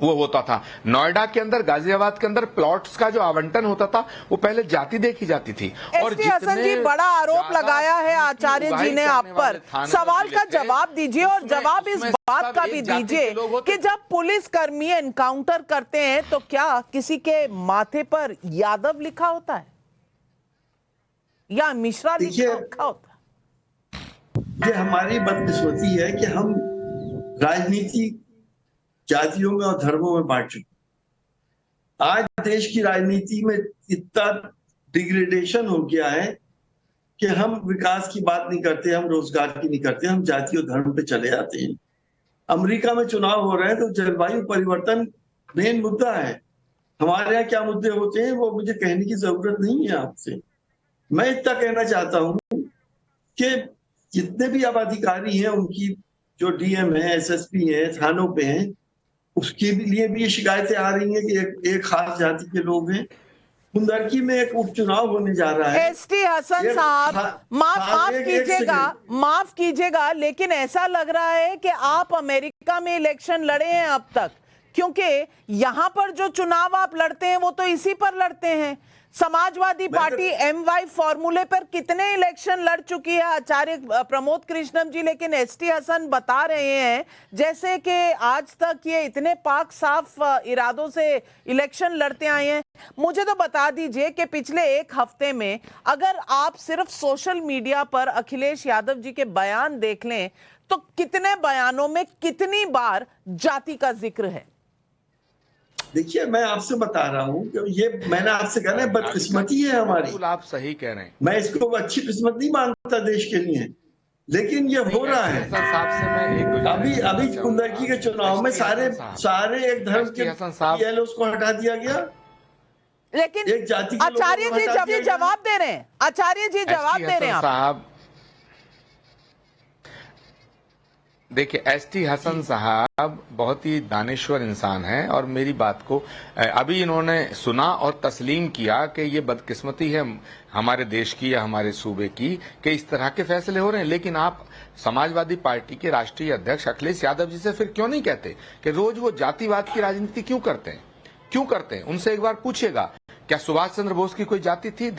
वो होता था। नोएडा के अंदर, गाजियाबाद के अंदर प्लॉट्स का जो आवंटन होता था वो पहले जाति देखी जाती थी। और हसन जी, बड़ा आरोप लगाया है आचार्य जी ने आप पर। सवाल का जवाब दीजिए और जवाब इस बात का भी दीजिए कि जब पुलिस कर्मी एनकाउंटर करते हैं तो क्या किसी के माथे पर यादव लिखा होता है या मिश्रा लिखा होता है? ये हमारी बदकिस्मती है कि हम राजनीति जातियों में और धर्मों में बांट चुके। आज देश की राजनीति में इतना डिग्रेडेशन हो गया है कि हम विकास की बात नहीं करते, हम रोजगार की नहीं करते, हम जाति और धर्म पे चले जाते हैं। अमेरिका में चुनाव हो रहे हैं तो जलवायु परिवर्तन मेन मुद्दा है। हमारे यहाँ क्या मुद्दे होते हैं वो मुझे कहने की जरूरत नहीं है आपसे। मैं इतना कहना चाहता हूँ कि जितने भी अब अधिकारी हैं, उनकी जो डीएम है, एसएसपी है, थानों पे हैं, उसके लिए भी ये शिकायतें आ रही हैं कि एक खास जाति के लोग हैं। कुंदरकी में एक उपचुनाव होने जा रहा है। एसटी हसन साहब, माफ कीजिएगा, लेकिन ऐसा लग रहा है कि आप अमेरिका में इलेक्शन लड़े हैं अब तक, क्योंकि यहां पर जो चुनाव आप लड़ते हैं वो तो इसी पर लड़ते हैं। समाजवादी पार्टी MY फॉर्मूले पर कितने इलेक्शन लड़ चुकी है आचार्य प्रमोद कृष्णम जी, लेकिन एसटी हसन बता रहे हैं जैसे कि आज तक ये इतने पाक साफ इरादों से इलेक्शन लड़ते आए हैं। मुझे तो बता दीजिए कि पिछले एक हफ्ते में अगर आप सिर्फ सोशल मीडिया पर अखिलेश यादव जी के बयान देख लें तो कितने बयानों में कितनी बार जाति का जिक्र है? देखिए, मैं आपसे बता रहा हूँ कि ये मैंने आपसे कहना है, बदकिस्मती है हमारी। आप सही कह रहे हैं। मैं इसको अच्छी किस्मत नहीं मानता देश के लिए, लेकिन ये हो रहा है। अभी कुंदरकी के चुनाव में सारे एक धर्म के PLOs को हटा दिया गया, लेकिन एक जाति के आचार्य जी जवाब दे रहे हैं। आचार्य जी जवाब दे रहे हैं साहब। देखिए, एसटी हसन साहब बहुत ही दानिश्वर इंसान हैं और मेरी बात को अभी इन्होंने सुना और तस्लीम किया कि ये बदकिस्मती है हमारे देश की या हमारे सूबे की कि इस तरह के फैसले हो रहे हैं। लेकिन आप समाजवादी पार्टी के राष्ट्रीय अध्यक्ष अखिलेश यादव जी से फिर क्यों नहीं कहते कि रोज वो जातिवाद की राजनीति क्यों करते हैं? क्यों करते हैं? उनसे एक बार पूछिएगा, क्या सुभाष चंद्र बोस की कोई जाति थी?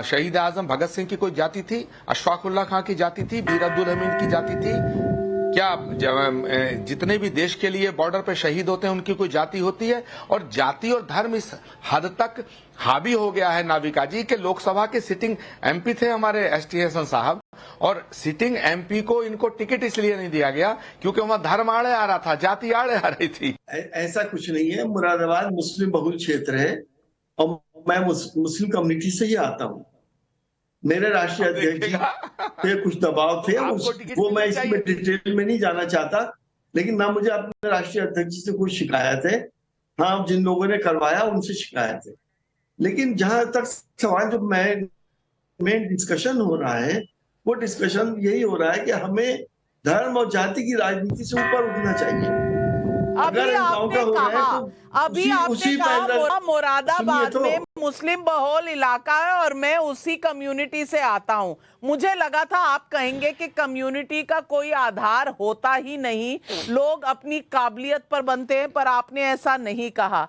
शहीद आजम भगत सिंह की कोई जाति थी? अशफाक उल्लाह खां की जाति थी? मीर अब्दुल हमीद की जाति थी? क्या जितने भी देश के लिए बॉर्डर पे शहीद होते हैं उनकी कोई जाति होती है? और जाति और धर्म इस हद तक हावी हो गया है नाविका जी कि लोकसभा के सिटिंग MP थे हमारे एसटी हसन साहब, और सिटिंग MP को इनको टिकट इसलिए नहीं दिया गया क्योंकि वहां धर्म आड़े आ रहा था, जाति आड़े आ रही थी। ऐसा कुछ नहीं है। मुरादाबाद मुस्लिम बहुल क्षेत्र है और मैं मुस्लिम कम्युनिटी से ही आता हूँ। मेरे राष्ट्रीय अध्यक्ष जी पे कुछ दबाव थे, वो मैं इसमें डिटेल में नहीं जाना चाहता, लेकिन ना मुझे अपने राष्ट्रीय अध्यक्ष से कोई शिकायत है। हाँ, जिन लोगों ने करवाया उनसे शिकायत है। लेकिन जहां तक सवाल जो मेन डिस्कशन हो रहा है, वो डिस्कशन यही हो रहा है कि हमें धर्म और जाति की राजनीति से ऊपर उठना चाहिए। अभी आपने कहा मुरादाबाद में मुस्लिम बहुल इलाका है और मैं उसी कम्युनिटी से आता हूं। मुझे लगा था आप कहेंगे कि कम्युनिटी का कोई आधार होता ही नहीं, लोग अपनी काबिलियत पर बनते हैं, पर आपने ऐसा नहीं कहा।